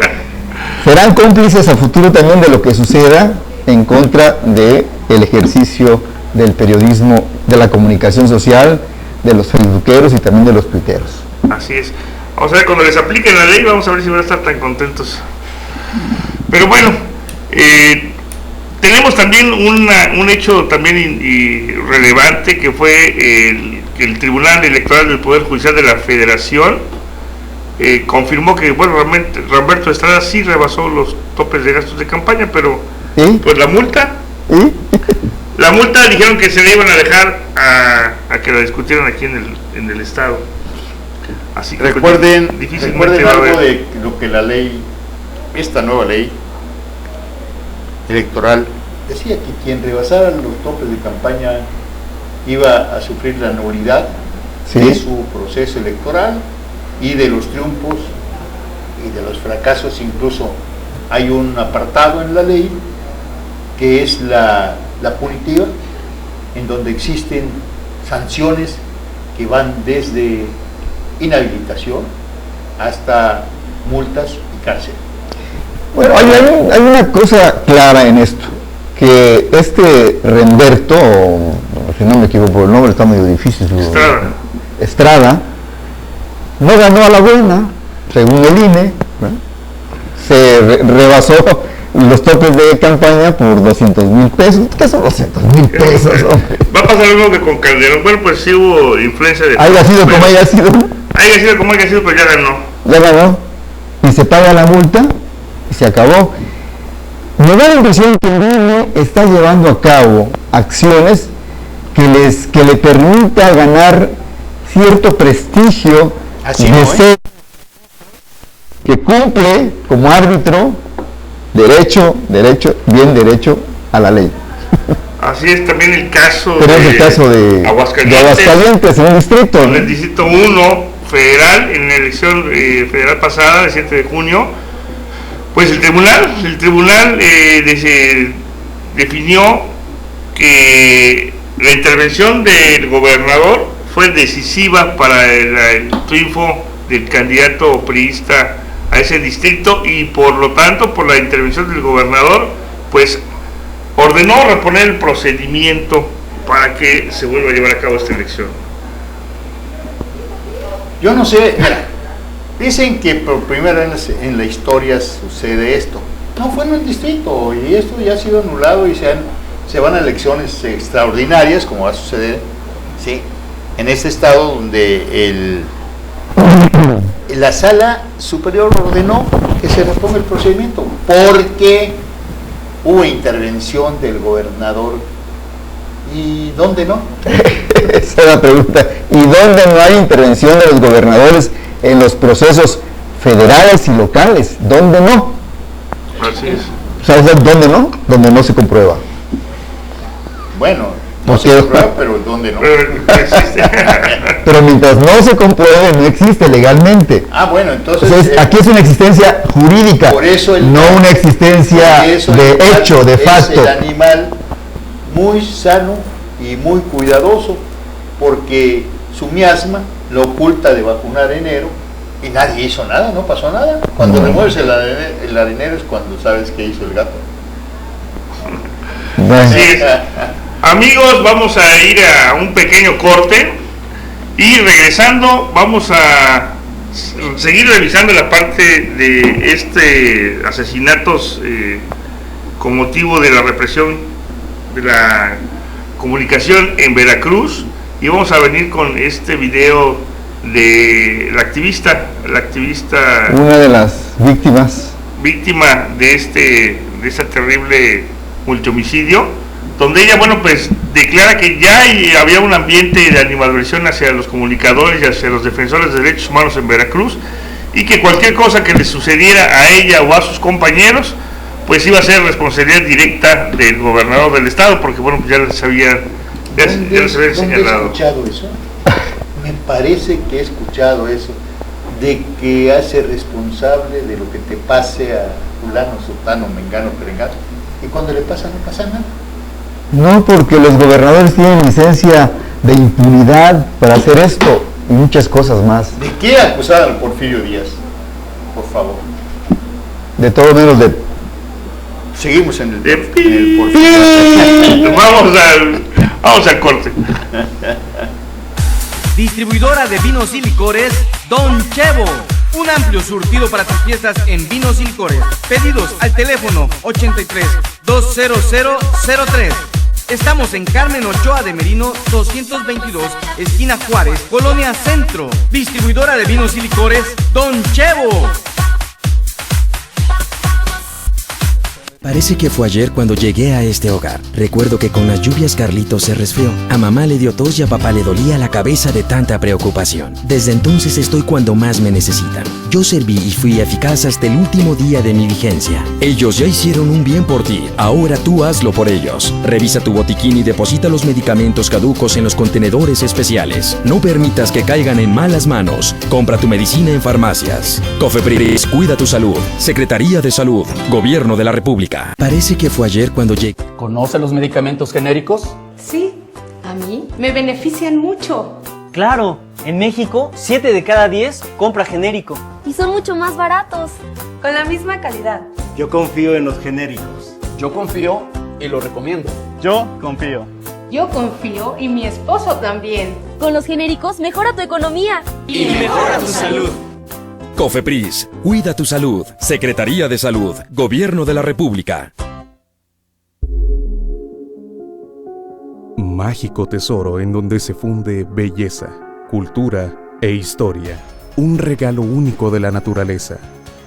serán cómplices a futuro también de lo que suceda en contra del ejercicio del periodismo, de la comunicación social, de los facebookeros y también de los tuiteros. Así es. Vamos a ver, cuando les apliquen la ley, vamos a ver si van a estar tan contentos. Pero bueno, tenemos también un hecho también relevante, que fue el Tribunal Electoral del Poder Judicial de la Federación confirmó que, bueno, realmente Roberto Estrada sí rebasó los topes de gastos de campaña, pero pues la multa, dijeron que se le iban a dejar a que la discutieran aquí en el estado. Así que recuerden va a algo haber. de lo que la ley, esta nueva ley electoral decía, que quien rebasara los topes de campaña iba a sufrir la nulidad de su proceso electoral y de los triunfos y de los fracasos. Incluso hay un apartado en la ley que es la punitiva, en donde existen sanciones que van desde inhabilitación hasta multas y cárcel. Bueno, hay una cosa clara en esto, que Remberto, si no me equivoco el nombre, está medio difícil, Estrada, no ganó a la buena, según el INE, ¿no? Se rebasó los topes de campaña por 200,000 pesos. ¿Qué son 200,000 pesos? Va a pasar lo mismo que con Calderón. Bueno, pues sí hubo influencia de... Haya sido como haya sido. Pero ya ganó. Ya ganó. Y se paga la multa y se acabó. Me da la impresión que el INE está llevando a cabo acciones que le permita ganar cierto prestigio de ser que cumple como árbitro derecho a la ley. Así es también el caso de Aguascalientes, en el distrito. En el distrito 1 federal, en la elección federal pasada, el 7 de junio, pues el tribunal definió que la intervención del gobernador fue decisiva para el triunfo del candidato priista a ese distrito, y por lo tanto, por la intervención del gobernador, pues ordenó reponer el procedimiento para que se vuelva a llevar a cabo esta elección. Yo no sé, mira, dicen que por primera vez en la historia sucede esto. No fue en un distrito, y esto ya ha sido anulado y se van a elecciones extraordinarias, como va a suceder, ¿sí?, en este estado, donde la sala superior ordenó que se reponga el procedimiento porque hubo intervención del gobernador. ¿Y dónde no? Esa es la pregunta. ¿Y dónde no hay intervención de los gobernadores en los procesos federales y locales? ¿Dónde no? Así es. ¿Sabes dónde no? Donde no se comprueba. Bueno, no se comprueba, pero ¿dónde no? Pero mientras no se compruebe, no existe legalmente. Bueno, entonces aquí es una existencia jurídica, por eso no una existencia de hecho, de facto. Es el animal muy sano y muy cuidadoso, porque su miasma lo oculta debajo de un arenero y nadie hizo nada, no pasó nada. Cuando remueves el arenero es cuando sabes qué hizo el gato. Bueno. Sí. Amigos, vamos a ir a un pequeño corte y regresando vamos a seguir revisando la parte de asesinatos con motivo de la represión de la comunicación en Veracruz, y vamos a venir con este video de la activista, una de las víctima de esta terrible multihomicidio, donde ella, bueno, pues declara que ya había un ambiente de animadversión hacia los comunicadores y hacia los defensores de derechos humanos en Veracruz, y que cualquier cosa que le sucediera a ella o a sus compañeros, pues iba a ser responsabilidad directa del gobernador del estado, porque bueno, pues ya les había señalado. ¿Dónde he escuchado eso? Me parece que he escuchado eso, de que hace responsable de lo que te pase a fulano, sutano, mengano, perengano, y cuando le pasa no pasa nada. No, porque los gobernadores tienen licencia de impunidad para hacer esto y muchas cosas más. ¿De qué acusar al Porfirio Díaz? Por favor. De todo menos de... Seguimos en el Porfirio. Vamos al corte. Distribuidora de vinos y licores Don Chevo. Un amplio surtido para tus fiestas en vinos y licores. Pedidos al teléfono 83 20003. Estamos en Carmen Ochoa de Merino 222, esquina Juárez, Colonia Centro. Distribuidora de vinos y licores, Don Chevo. Parece que fue ayer cuando llegué a este hogar. Recuerdo que con las lluvias Carlitos se resfrió. A mamá le dio tos y a papá le dolía la cabeza de tanta preocupación. Desde entonces estoy cuando más me necesitan. Yo serví y fui eficaz hasta el último día de mi vigencia. Ellos ya hicieron un bien por ti. Ahora tú hazlo por ellos. Revisa tu botiquín y deposita los medicamentos caducos en los contenedores especiales. No permitas que caigan en malas manos. Compra tu medicina en farmacias. Cofepris, cuida tu salud. Secretaría de Salud. Gobierno de la República. Parece que fue ayer cuando llegué. ¿Conoce los medicamentos genéricos? Sí, a mí me benefician mucho. Claro, en México 7 de cada 10 compra genérico. Y son mucho más baratos. Con la misma calidad. Yo confío en los genéricos. Yo confío y lo recomiendo. Yo confío. Yo confío y mi esposo también. Con los genéricos mejora tu economía. Y mejora tu salud. Cofepris, cuida tu salud. Secretaría de Salud, Gobierno de la República. Mágico tesoro en donde se funde belleza, cultura e historia. Un regalo único de la naturaleza.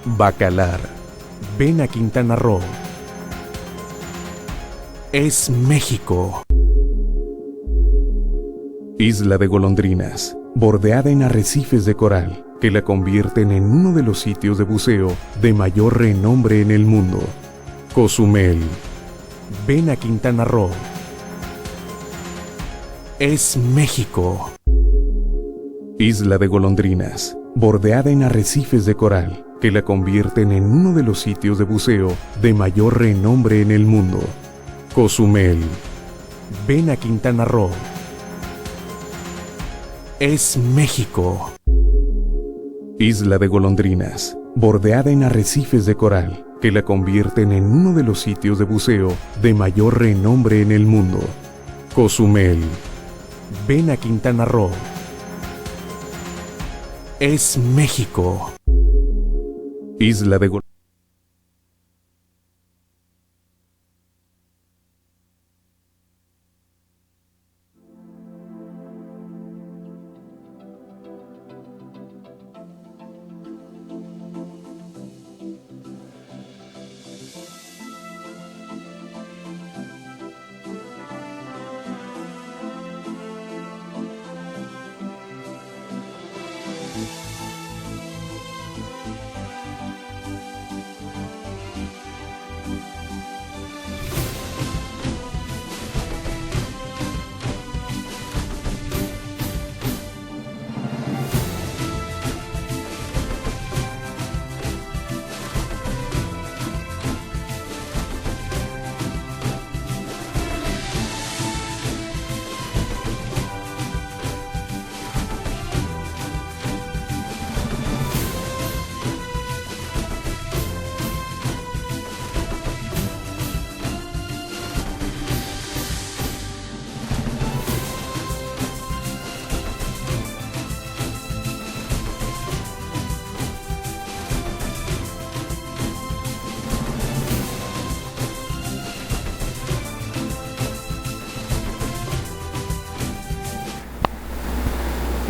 Bacalar. Ven a Quintana Roo. Es México. Isla de golondrinas, bordeada en arrecifes de coral, que la convierten en uno de los sitios de buceo de mayor renombre en el mundo. Cozumel. Ven a Quintana Roo. Es México. Isla de golondrinas, bordeada en arrecifes de coral, que la convierten en uno de los sitios de buceo de mayor renombre en el mundo. Cozumel. Ven a Quintana Roo. Es México. Isla de golondrinas, bordeada en arrecifes de coral, que la convierten en uno de los sitios de buceo de mayor renombre en el mundo. Cozumel. Ven a Quintana Roo. Es México. Isla de golondrinas.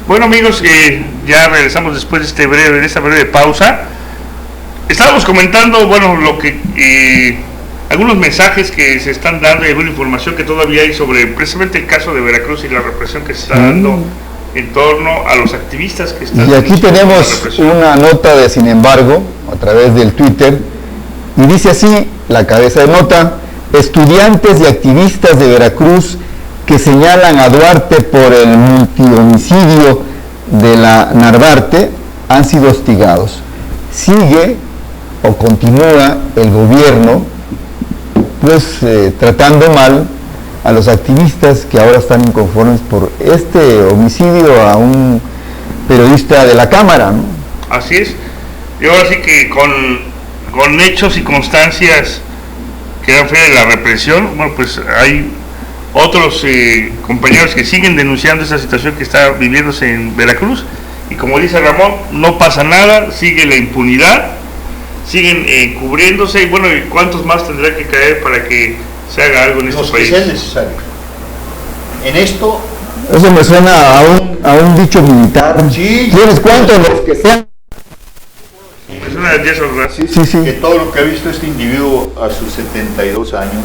Bueno amigos, ya regresamos después de esta breve pausa. Estábamos comentando, bueno, lo que algunos mensajes que se están dando y alguna información que todavía hay sobre precisamente el caso de Veracruz y la represión que se está dando en torno a los activistas que están. Y aquí tenemos una nota de Sin embargo, a través del Twitter, y dice así, la cabeza de nota: estudiantes y activistas de Veracruz que señalan a Duarte por el multihomicidio de la Narvarte han sido hostigados. Sigue o continúa el gobierno pues tratando mal a los activistas que ahora están inconformes por este homicidio a un periodista de la Cámara, ¿no? Así es. Y ahora sí que con hechos y constancias que dan fe de la represión, bueno, pues hay otros compañeros que siguen denunciando esa situación que está viviéndose en Veracruz, y como dice Ramón, no pasa nada, sigue la impunidad, siguen cubriéndose, y bueno, ¿cuántos más tendrá que caer para que se haga algo en este los país. que sean necesarios. En esto... Eso me suena a un dicho militar. Sí. ¿Tienes cuántos? Los que sean. Es una de esas, ¿verdad? Sí. Que todo lo que ha visto este individuo a sus 72 años,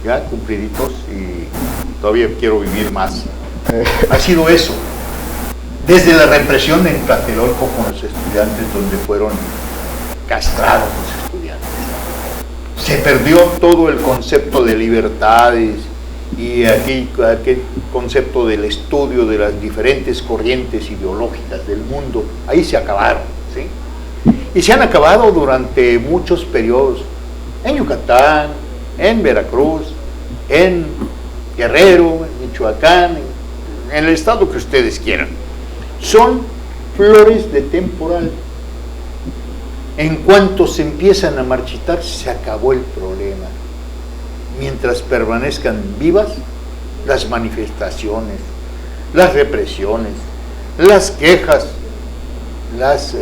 ya cumpliditos, y todavía quiero vivir más, ha sido eso. Desde la represión en Tlatelolco con los estudiantes, donde fueron castrados los estudiantes. Se perdió todo el concepto de libertades y aquel concepto del estudio de las diferentes corrientes ideológicas del mundo. Ahí se acabaron, ¿sí? Y se han acabado durante muchos periodos, en Yucatán, en Veracruz, en Guerrero, en Michoacán, en el estado que ustedes quieran. Son flores de temporal. En cuanto se empiezan a marchitar, se acabó el problema. Mientras permanezcan vivas las manifestaciones, las represiones, las quejas, las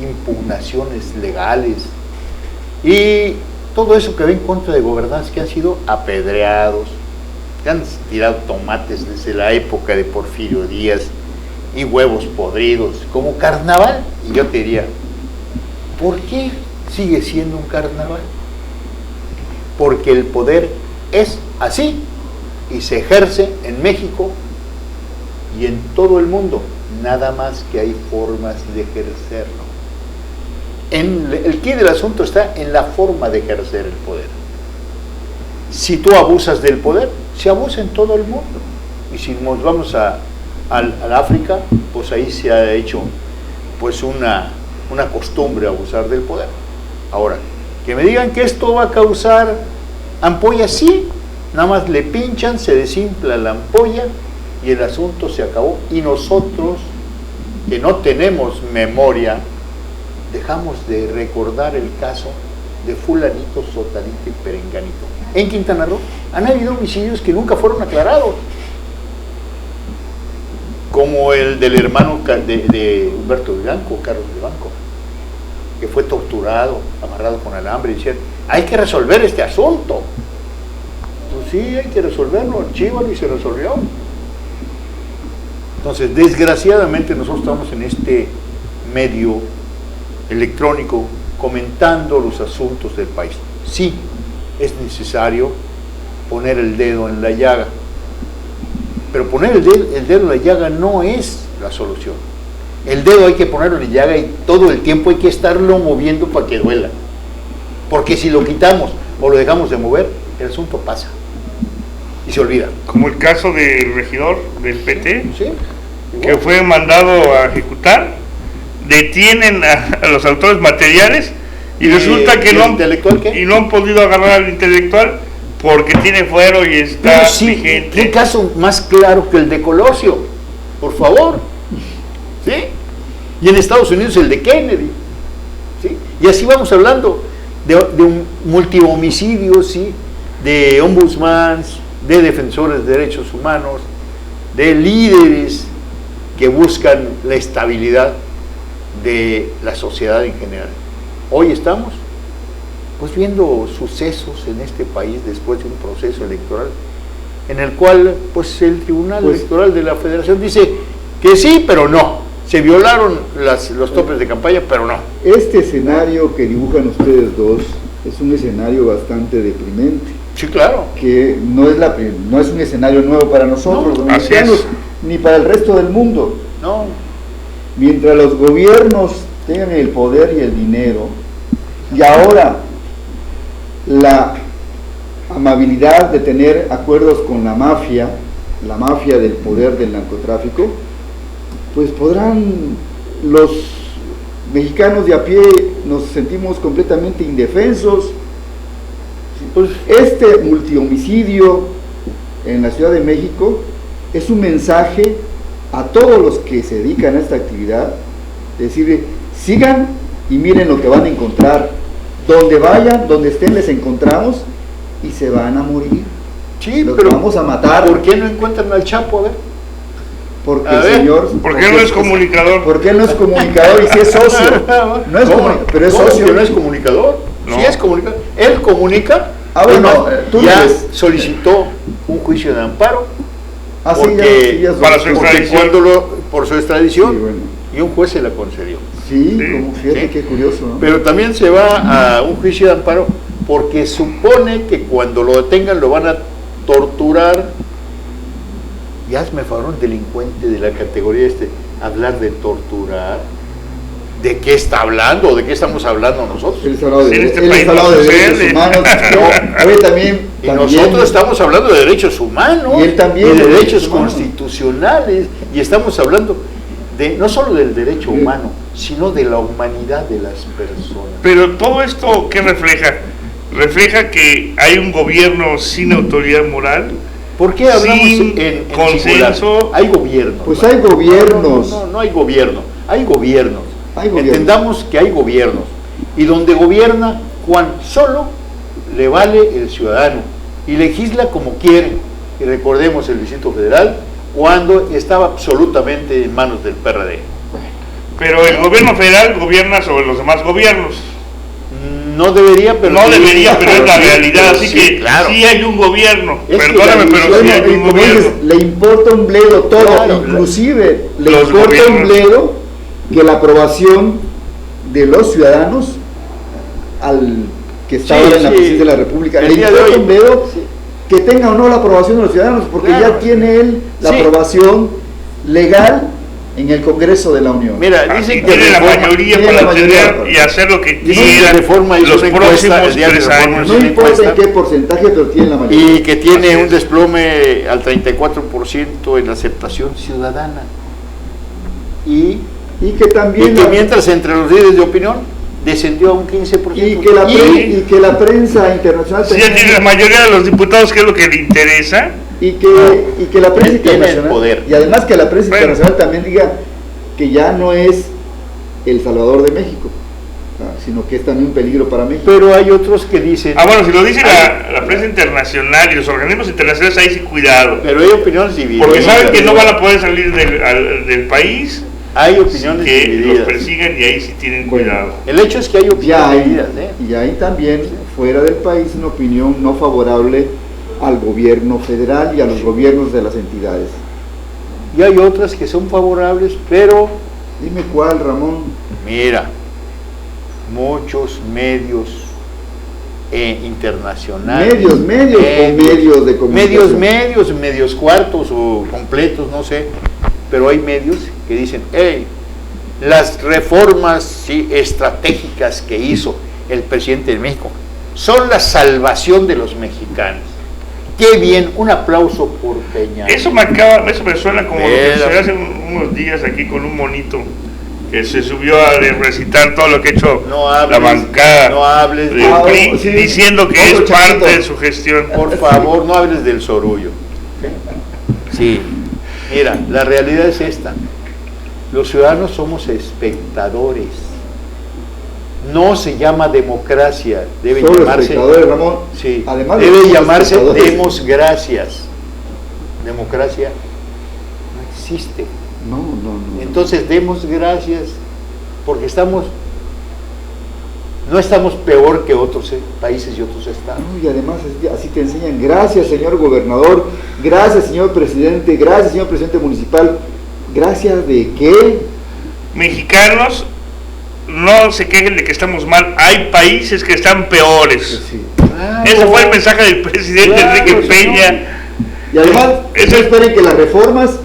impugnaciones legales y todo eso que va en contra de gobernantes que han sido apedreados, que han tirado tomates desde la época de Porfirio Díaz y huevos podridos como carnaval. Y yo te diría, ¿por qué sigue siendo un carnaval? Porque el poder es así y se ejerce en México y en todo el mundo. Nada más que hay formas de ejercerlo. El quid del asunto está en la forma de ejercer el poder. Si tú abusas del poder, se abusa en todo el mundo. Y si nos vamos al África, pues ahí se ha hecho pues una costumbre abusar del poder. Ahora, que me digan que esto va a causar ampollas, sí, nada más le pinchan, se desinfla la ampolla y el asunto se acabó. Y nosotros, que no tenemos memoria, dejamos de recordar el caso de fulanito, sotanito y perenganito. En Quintana Roo han habido homicidios que nunca fueron aclarados, como el del hermano de Humberto Vivanco, Carlos Vivanco, que fue torturado, amarrado con alambre, y decían, hay que resolver este asunto. Pues sí, hay que resolverlo, archívalo, y se resolvió. Entonces, desgraciadamente nosotros estamos en este medio electrónico comentando los asuntos del país. Sí, es necesario poner el dedo en la llaga, pero poner el dedo en la llaga no es la solución. El dedo hay que ponerlo en la llaga y todo el tiempo hay que estarlo moviendo para que duela, porque si lo quitamos o lo dejamos de mover, el asunto pasa y se olvida. Como el caso del regidor del PT, sí, que fue mandado a ejecutar, detienen a los autores materiales y resulta que no han podido agarrar al intelectual porque tiene fuero y está vigente. ¿Qué caso más claro que el de Colosio? Por favor, ¿sí? Y en Estados Unidos el de Kennedy, ¿sí? Y así vamos hablando de un multihomicidio, ¿sí? De ombudsmans, de defensores de derechos humanos, de líderes que buscan la estabilidad de la sociedad en general. Hoy estamos pues viendo sucesos en este país después de un proceso electoral en el cual pues el Tribunal Electoral de la Federación dice que sí, pero no, se violaron los topes de campaña, pero no. Este escenario que dibujan ustedes dos es un escenario bastante deprimente. Sí, claro. Que no es un escenario nuevo para nosotros, los mexicanos, ni para el resto del mundo. No. Mientras los gobiernos tengan el poder y el dinero, y ahora la amabilidad de tener acuerdos con la mafia del poder del narcotráfico, pues podrán los mexicanos de a pie nos sentimos completamente indefensos. Pues este multihomicidio en la Ciudad de México es un mensaje a todos los que se dedican a esta actividad, decirle, sigan y miren lo que van a encontrar. Donde vayan, donde estén, les encontramos y se van a morir. Sí, los pero vamos a matar. ¿Por qué no encuentran al Chapo? A ver. Porque el señor... ¿Por qué no es comunicador? Porque él no es comunicador y sí es socio. No es pero es socio. No es comunicador. No. Sí es comunicador. Él comunica bueno, ya solicitó un juicio de amparo por su extradición, sí, bueno. Y un juez se la concedió. Sí, como fíjate qué curioso, ¿no? Pero también se va a un juicio de amparo porque supone que cuando lo detengan lo van a torturar. Ya me favor, un delincuente de la categoría hablar de torturar. ¿De qué está hablando? ¿De qué estamos hablando nosotros? Él ha hablado de derechos humanos. Y nosotros estamos hablando de derechos humanos y él también de derechos constitucionales. Y estamos hablando no solo del derecho humano, sino de la humanidad de las personas. Pero todo esto, ¿qué refleja? ¿Refleja que hay un gobierno sin autoridad moral? ¿Por qué hablamos en consenso? Hay gobiernos. Pues hay gobiernos. No hay gobierno. Hay gobiernos. Entendamos que hay gobiernos. Y donde gobierna Juan solo le vale el ciudadano. Y legisla como quiere. Y recordemos el Distrito Federal cuando estaba absolutamente en manos del PRD. Pero el gobierno federal gobierna sobre los demás gobiernos. No debería, pero es la realidad, así sí, que claro. Sí hay un gobierno, perdóname, pero sí hay un gobierno. Le importa un bledo todo, claro, inclusive le importa un bledo que la aprobación de los ciudadanos al que está en la presidencia de la República, le importa un bledo que tenga o no la aprobación de los ciudadanos, porque ya tiene él la aprobación legal en el Congreso de la Unión. Mira, dicen que tiene la mayoría para tener y hacer lo que quiera los próximos 3 años. No importa en qué porcentaje, pero tiene la mayoría. Y que tiene un desplome al 34% en la aceptación ciudadana. Y que también mientras entre los líderes de opinión descendió a un 15%. Y que la prensa internacional ya tiene la mayoría de los diputados, que es lo que le interesa. Y que la prensa internacional, y además que la prensa internacional también diga que ya no es El Salvador de México, sino que es también un peligro para México. Pero hay otros que dicen... bueno, si lo dice la prensa internacional y los organismos internacionales, ahí sí cuidado. Pero hay opiniones divididas. Porque saben que no van a poder salir del país. Hay opiniones que divididas. los persigan y ahí sí tienen cuidado. El hecho es que hay opiniones divididas. Y hay también, fuera del país, una opinión no favorable al gobierno federal y a los gobiernos de las entidades. Y hay otras que son favorables, pero... Dime cuál, Ramón. Mira, muchos medios internacionales. Medios de comunicación. Medios cuartos o completos, no sé. Pero hay medios que dicen, las reformas estratégicas que hizo el presidente de México son la salvación de los mexicanos. Qué bien, un aplauso por Peña. Eso me suena como lo que se hace unos días aquí con un monito que se subió a recitar todo lo que ha hecho la bancada diciendo que es parte de su gestión. Por favor, no hables del sorullo. Sí, mira, la realidad es esta. Los ciudadanos somos espectadores. No se llama democracia, debe llamarse, Ramón. Sí, además debe llamarse demos gracias. Democracia no existe. No. Entonces demos gracias porque no estamos peor que otros países y otros estados. Y además así te enseñan, gracias señor gobernador, gracias señor presidente, gracias señor presidente municipal. ¿Gracias de qué? Mexicanos, no se quejen de que estamos mal, hay países que están peores. Sí. Ese fue el mensaje del presidente Enrique Peña. Y además, esperen que las reformas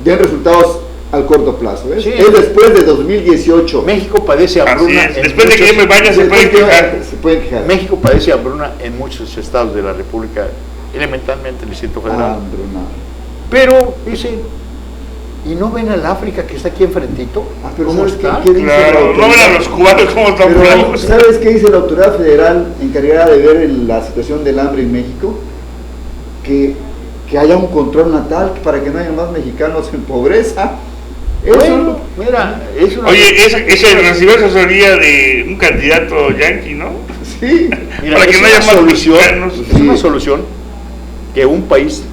den resultados al corto plazo. Sí. Es después de 2018. México padece hambruna. Después de que yo me vaya se pueden quejar. México padece hambruna en muchos estados de la República, elementalmente el Distrito Federal. Hambruna. Pero dicen, ¿y no ven al África que está aquí enfrentito? Pero ¿cómo está? ¿Qué dice no ven a los cubanos cómo están bravos. ¿Sabes qué dice la autoridad federal encargada de ver la situación del hambre en México? Que haya un control natal para que no haya más mexicanos en pobreza. Bueno, mira, oye, ese recibió asesoría de un candidato yanqui, ¿no? Sí. Mira, para que no haya más mexicanos. Es una solución que un país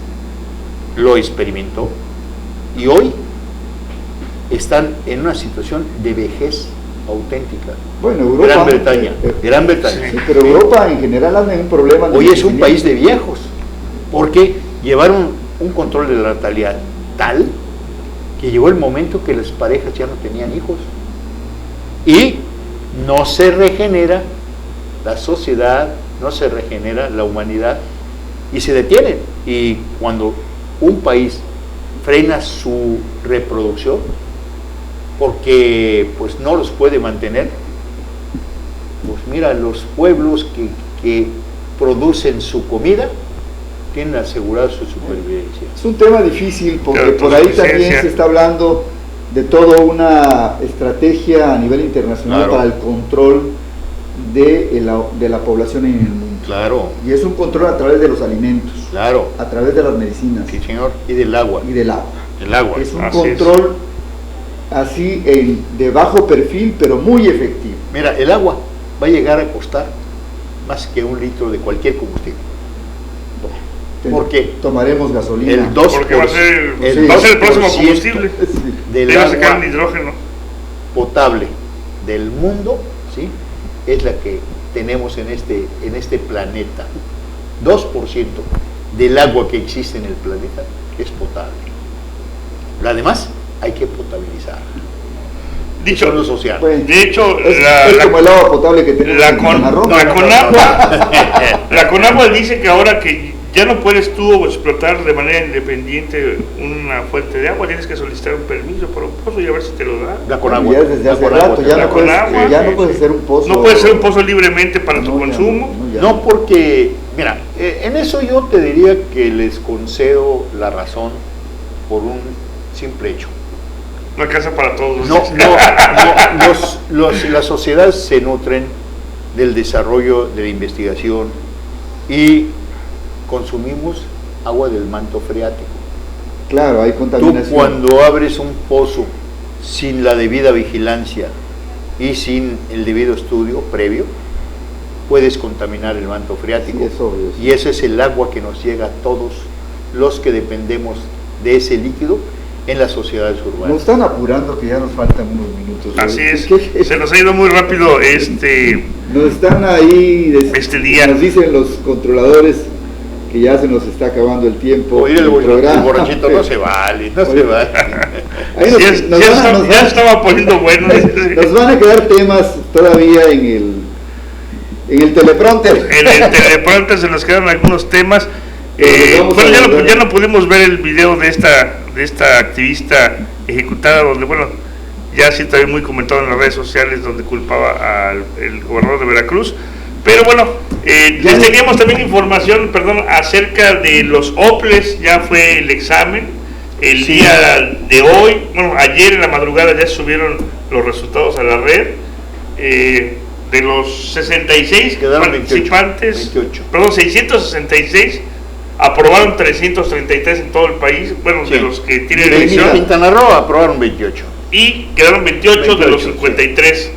lo experimentó y hoy están en una situación de vejez auténtica. Bueno, Europa. Gran Bretaña, Gran Bretaña. Sí, pero Europa en general anda en un problema. Hoy es un país de viejos, porque llevaron un control de la natalidad tal que llegó el momento que las parejas ya no tenían hijos y no se regenera la sociedad, no se regenera la humanidad y se detienen. Y cuando un país frena su reproducción porque pues no los puede mantener, pues mira, los pueblos que producen su comida tienen asegurada su supervivencia. Es un tema difícil porque por ahí también se está hablando de toda una estrategia a nivel internacional para el control de la población en el mundo. Claro. Y es un control a través de los alimentos. Claro. A través de las medicinas. Sí, señor. Y del agua. Y del agua. El agua. Es un control así de bajo perfil, pero muy efectivo. Mira, el agua va a llegar a costar más que 1 litro de cualquier combustible. ¿Por qué? Tomaremos gasolina. El 2%, porque va a ser el próximo combustible. Del agua sacar el hidrógeno potable del mundo, ¿sí? Es la que tenemos en este planeta. 2% del agua que existe en el planeta es potable. La demás hay que potabilizar. Dicho lo social. Pues, de hecho, es como el agua potable que tenemos en Conagua. La Conagua dice que ahora que ya no puedes tú explotar de manera independiente una fuente de agua, tienes que solicitar un permiso para un pozo y a ver si te lo dan. La Conagua. Ya desde hace rato, ya no puedes hacer un pozo. No puedes hacer un pozo libremente para tu consumo. No, porque, mira, en eso yo te diría que les concedo la razón por un simple hecho. No alcanza para todos. Las sociedades se nutren del desarrollo, de la investigación y consumimos agua del manto freático. Claro, hay contaminación. Tú cuando abres un pozo sin la debida vigilancia y sin el debido estudio previo, puedes contaminar el manto freático. Sí, es obvio, sí. Y ese es el agua que nos llega a todos los que dependemos de ese líquido en las sociedades urbanas. Nos están apurando que ya nos faltan unos minutos. Así es, se nos ha ido muy rápido nos están ahí este día. Nos dicen los controladores que ya se nos está acabando el tiempo. Oír el borrachito no se vale, se vale. Ya estaba poniendo bueno. Nos van a quedar temas todavía en el teleprompter. En el teleprompter se nos quedan algunos temas. Bueno, ya no pudimos ver el video de esta activista ejecutada, donde, bueno, ya sí también muy comentado en las redes sociales, donde culpaba al gobernador de Veracruz. Pero bueno, les teníamos también información, acerca de los OPLES. Ya fue el examen el día de hoy. Bueno, ayer en la madrugada ya subieron los resultados a la red. De los 66 participantes, 666, aprobaron 333 en todo el país. Bueno, de los que tienen elección. Quintana Roo aprobaron 28. Y quedaron 28 de los 53. Sí.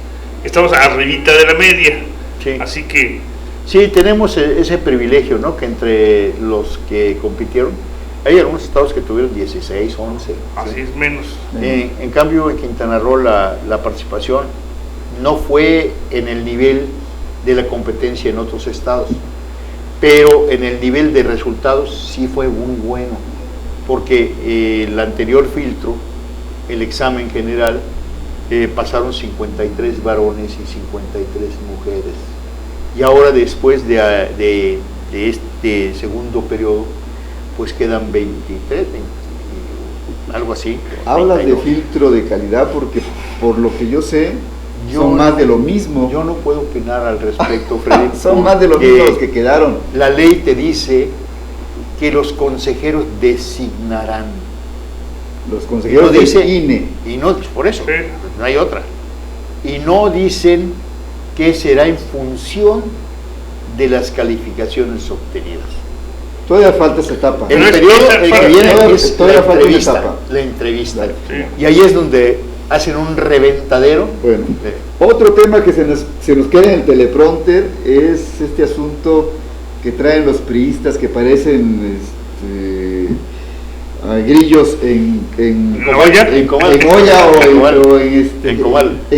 Estamos arribita de la media. Sí. Así que... Sí, tenemos ese privilegio, ¿no? Que entre los que compitieron, hay algunos estados que tuvieron 16, 11. Así es, menos. En cambio, en Quintana Roo la participación no fue en el nivel de la competencia en otros estados, pero en el nivel de resultados sí fue muy bueno, porque el anterior filtro, el examen general, pasaron 53 varones y 53 mujeres, y ahora después de este segundo periodo, pues quedan 23, algo así. Hablas de filtro de calidad porque por lo que yo sé, son más de lo mismo. Yo no puedo opinar al respecto, Freddy. Son más de lo mismo los que quedaron. La ley te dice que los consejeros designarán. Los consejeros dice INE. Y no, por eso, no hay otra. Y no dicen que será en función de las calificaciones obtenidas. Todavía falta esa etapa. El periodo que viene es la entrevista. Sí. Y ahí es donde hacen un reventadero. Bueno, otro tema que se nos queda en el teleprompter es este asunto que traen los priistas que parecen grillos en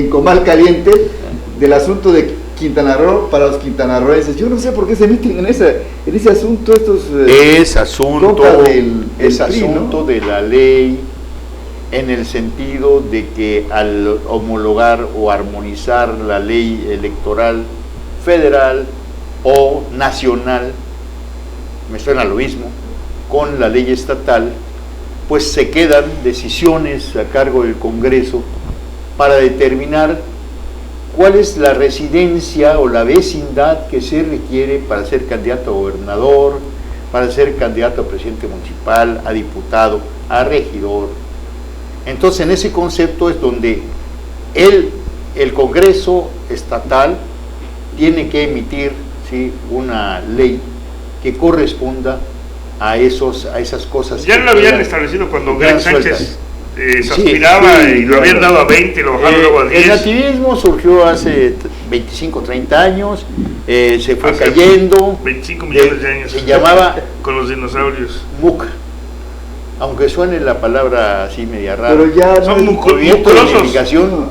comal caliente del asunto de Quintana Roo para los quintanarroenses. Yo no sé por qué se meten en ese asunto estos asunto de la ley, en el sentido de que al homologar o armonizar la ley electoral federal o nacional, me suena lo mismo, con la ley estatal, pues se quedan decisiones a cargo del Congreso para determinar cuál es la residencia o la vecindad que se requiere para ser candidato a gobernador, para ser candidato a presidente municipal, a diputado, a regidor. Entonces, en ese concepto es donde el Congreso estatal tiene que emitir, ¿sí?, una ley que corresponda a esas cosas. Ya lo habían establecido cuando Greg Sánchez se aspiraba y lo habían dado a 20 y lo bajaron luego a 10. El nativismo surgió hace 25, 30 años, se fue cayendo. 25 millones de años. Se llamaba con los dinosaurios. MUC. Aunque suene la palabra así media rara. Pero ya son muculosos.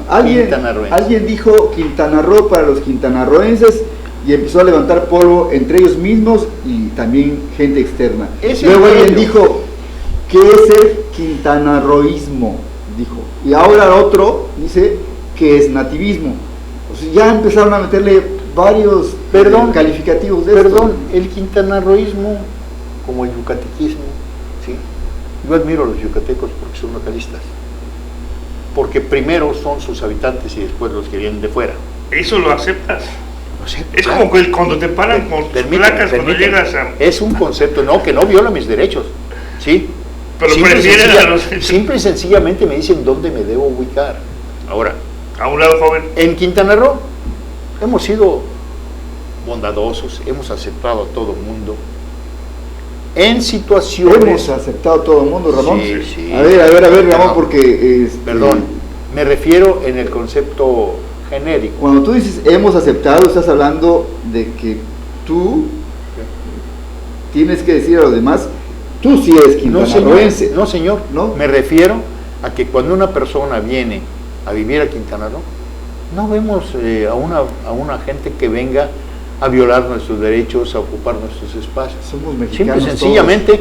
Alguien dijo Quintana Roo para los quintanarroenses y empezó a levantar polvo entre ellos mismos y también gente externa. Luego alguien dijo, ¿qué es el quintanarroísmo? Dijo. Y ahora otro dice que es nativismo. O sea, ya empezaron a meterle varios calificativos de esto. El quintanarroísmo, como el yucatequismo, ¿sí? Yo admiro a los yucatecos porque son localistas. Porque primero son sus habitantes y después los que vienen de fuera. ¿Eso lo aceptas? Es como que cuando te paran con placas cuando llegas a... Es un concepto, que no viola mis derechos, ¿sí? Pero prefieren a los... Simple y sencillamente me dicen dónde me debo ubicar. Ahora, a un lado, joven. En Quintana Roo hemos sido bondadosos, hemos aceptado a todo el mundo. En situaciones... Hemos aceptado a todo el mundo, Ramón. Sí. A ver, Ramón, porque... Perdón, me refiero en el concepto genérico. Cuando tú dices hemos aceptado, estás hablando de que tú tienes que decir a los demás, tú sí eres quintanarroense. No, señor. ¿No? Me refiero a que cuando una persona viene a vivir a Quintana Roo, no vemos a una gente que venga a violar nuestros derechos, a ocupar nuestros espacios. Somos mexicanos. Simple y sencillamente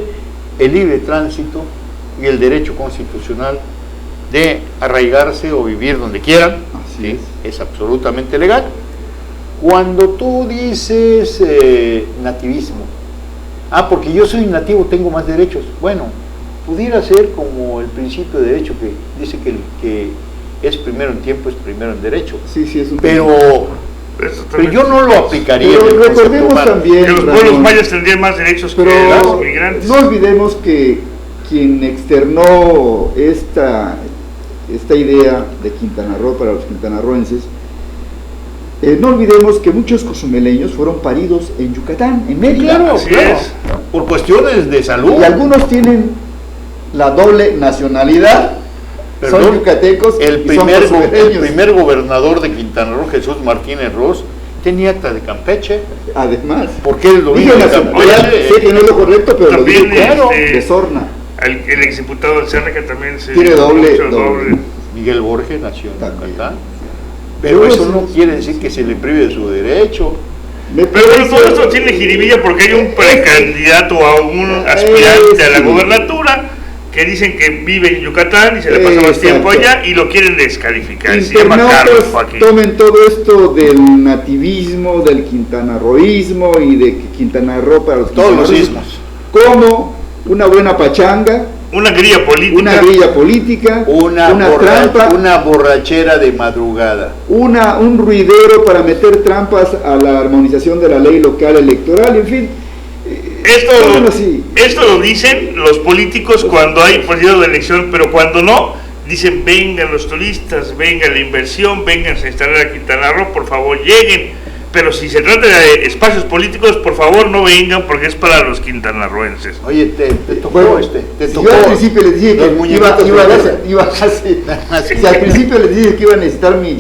el libre tránsito y el derecho constitucional de arraigarse o vivir donde quieran, ¿sí? Es absolutamente legal. Cuando tú dices nativismo, porque yo soy nativo, tengo más derechos. Bueno, pudiera ser como el principio de derecho que dice que el que es primero en tiempo es primero en derecho. Sí, es un pero yo no lo aplicaría. Pero recordemos también que los pueblos mayas tendrían más derechos que los migrantes. No olvidemos que quien externó esta idea de Quintana Roo para los quintanarroenses, no olvidemos que muchos cozumeleños fueron paridos en Yucatán, en Mérida. Claro. Por cuestiones de salud. Y algunos tienen la doble nacionalidad. Son yucatecos el primer gobernador de Quintana Roo, Jesús Martínez Ros, tenía acta de Campeche. Además, porque él lo dijo de Campeche. Sé que no es lo correcto, pero también lo dijo claro, de Sorna. El exdiputado del CERNE que también se tiene doble. Miguel Borges nació en Yucatán. Pero eso no quiere decir que se le prive de su derecho. Pero todo esto tiene jiribilla porque hay un precandidato a un aspirante a la gobernatura que dicen que vive en Yucatán y se le pasa más tiempo allá y lo quieren descalificar. Se llama Carlos Joaquín. Tomen todo esto del nativismo, del quintanarroísmo y de Quintana Roo para los todos los ismos como una buena pachanga, una grilla política, una trampa, una borrachera de madrugada, un ruidero para meter trampas a la armonización de la ley local electoral, en fin. Esto lo dicen los políticos cuando hay periodo de elección, pero cuando no, dicen vengan los turistas, venga la inversión, vengan a instalar a Quintana Roo, por favor lleguen. Pero si se trata de espacios políticos, por favor no vengan porque es para los quintanarroenses. Oye, te tocó yo al principio les dije que iba casi. Si al principio les dije que iba a necesitar mi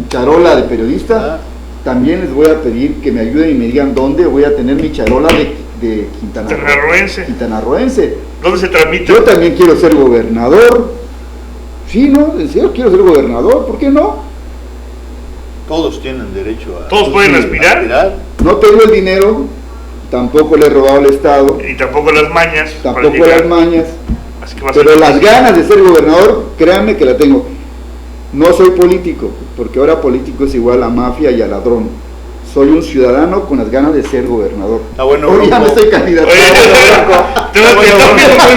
charola de periodista, también les voy a pedir que me ayuden y me digan dónde voy a tener mi charola de Quintanarroense. ¿Dónde se transmite? Yo también quiero ser gobernador. Sí, ¿no? En serio, quiero ser gobernador, ¿por qué no? Todos tienen derecho a... ¿Todos pueden aspirar? No tengo el dinero, tampoco le he robado al Estado. Y tampoco las mañas. Tampoco las mañas. Pero las ganas de ser gobernador, créanme que la tengo. No soy político, porque ahora político es igual a mafia y a ladrón. Soy un ciudadano con las ganas de ser gobernador. Bueno, hoy ya me estoy candidato. Muy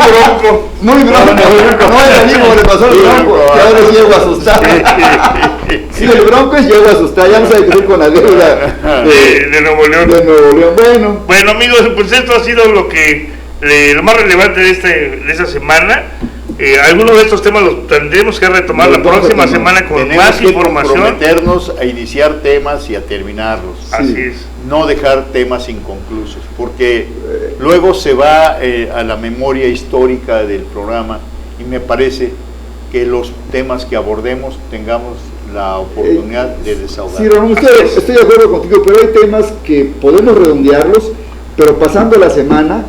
bronco. No es amigo, le pasó al bronco. Que ahora llego asustado. Sí, el bronco es llego asustado. Ya no sabe qué hacer con la deuda de Nuevo León. De Nuevo León. Bueno, amigos, pues esto ha sido lo más relevante de esta semana. Algunos de estos temas los tendremos que retomar la próxima semana con más información. Comprometernos a iniciar temas y a terminarlos. Así es. No dejar temas inconclusos, porque luego se va a la memoria histórica del programa y me parece que los temas que abordemos tengamos la oportunidad de desahogar. Sí, Ramón, estoy de acuerdo contigo, pero hay temas que podemos redondearlos, pero pasando la semana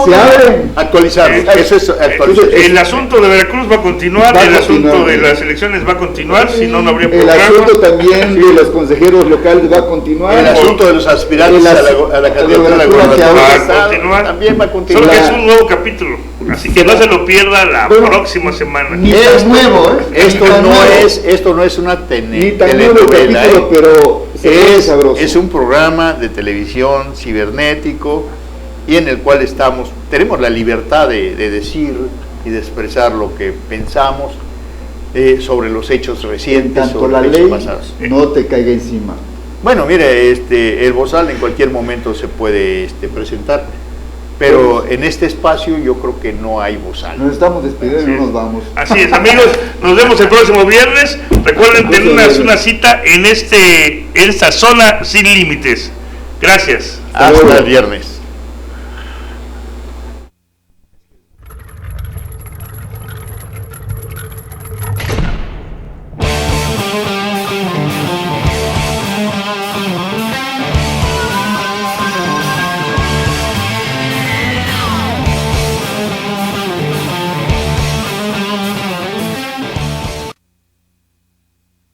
se abren. Actualizar. El asunto de Veracruz va a continuar, el asunto de las elecciones va a continuar, si no, no habría problema. El asunto también de los consejeros locales va a continuar. El asunto de los aspirantes a la candidatura de la gobernatura va a continuar. También va a continuar. Solo que es un nuevo capítulo, así que no se lo pierda la próxima semana. Es nuevo, Esto no es una telenovela, pero es un programa de televisión cibernético y en el cual tenemos la libertad de decir y de expresar lo que pensamos sobre los hechos recientes, tanto sobre la los ley hechos pasados. No te caiga encima. Bueno, mire, el bozal en cualquier momento se puede presentar, pero en este espacio yo creo que no hay bozal. Nos estamos despidiendo y no nos vamos. Así es, amigos, nos vemos el próximo viernes. Recuerden tener una cita en esta zona sin límites. Gracias. Hasta el viernes.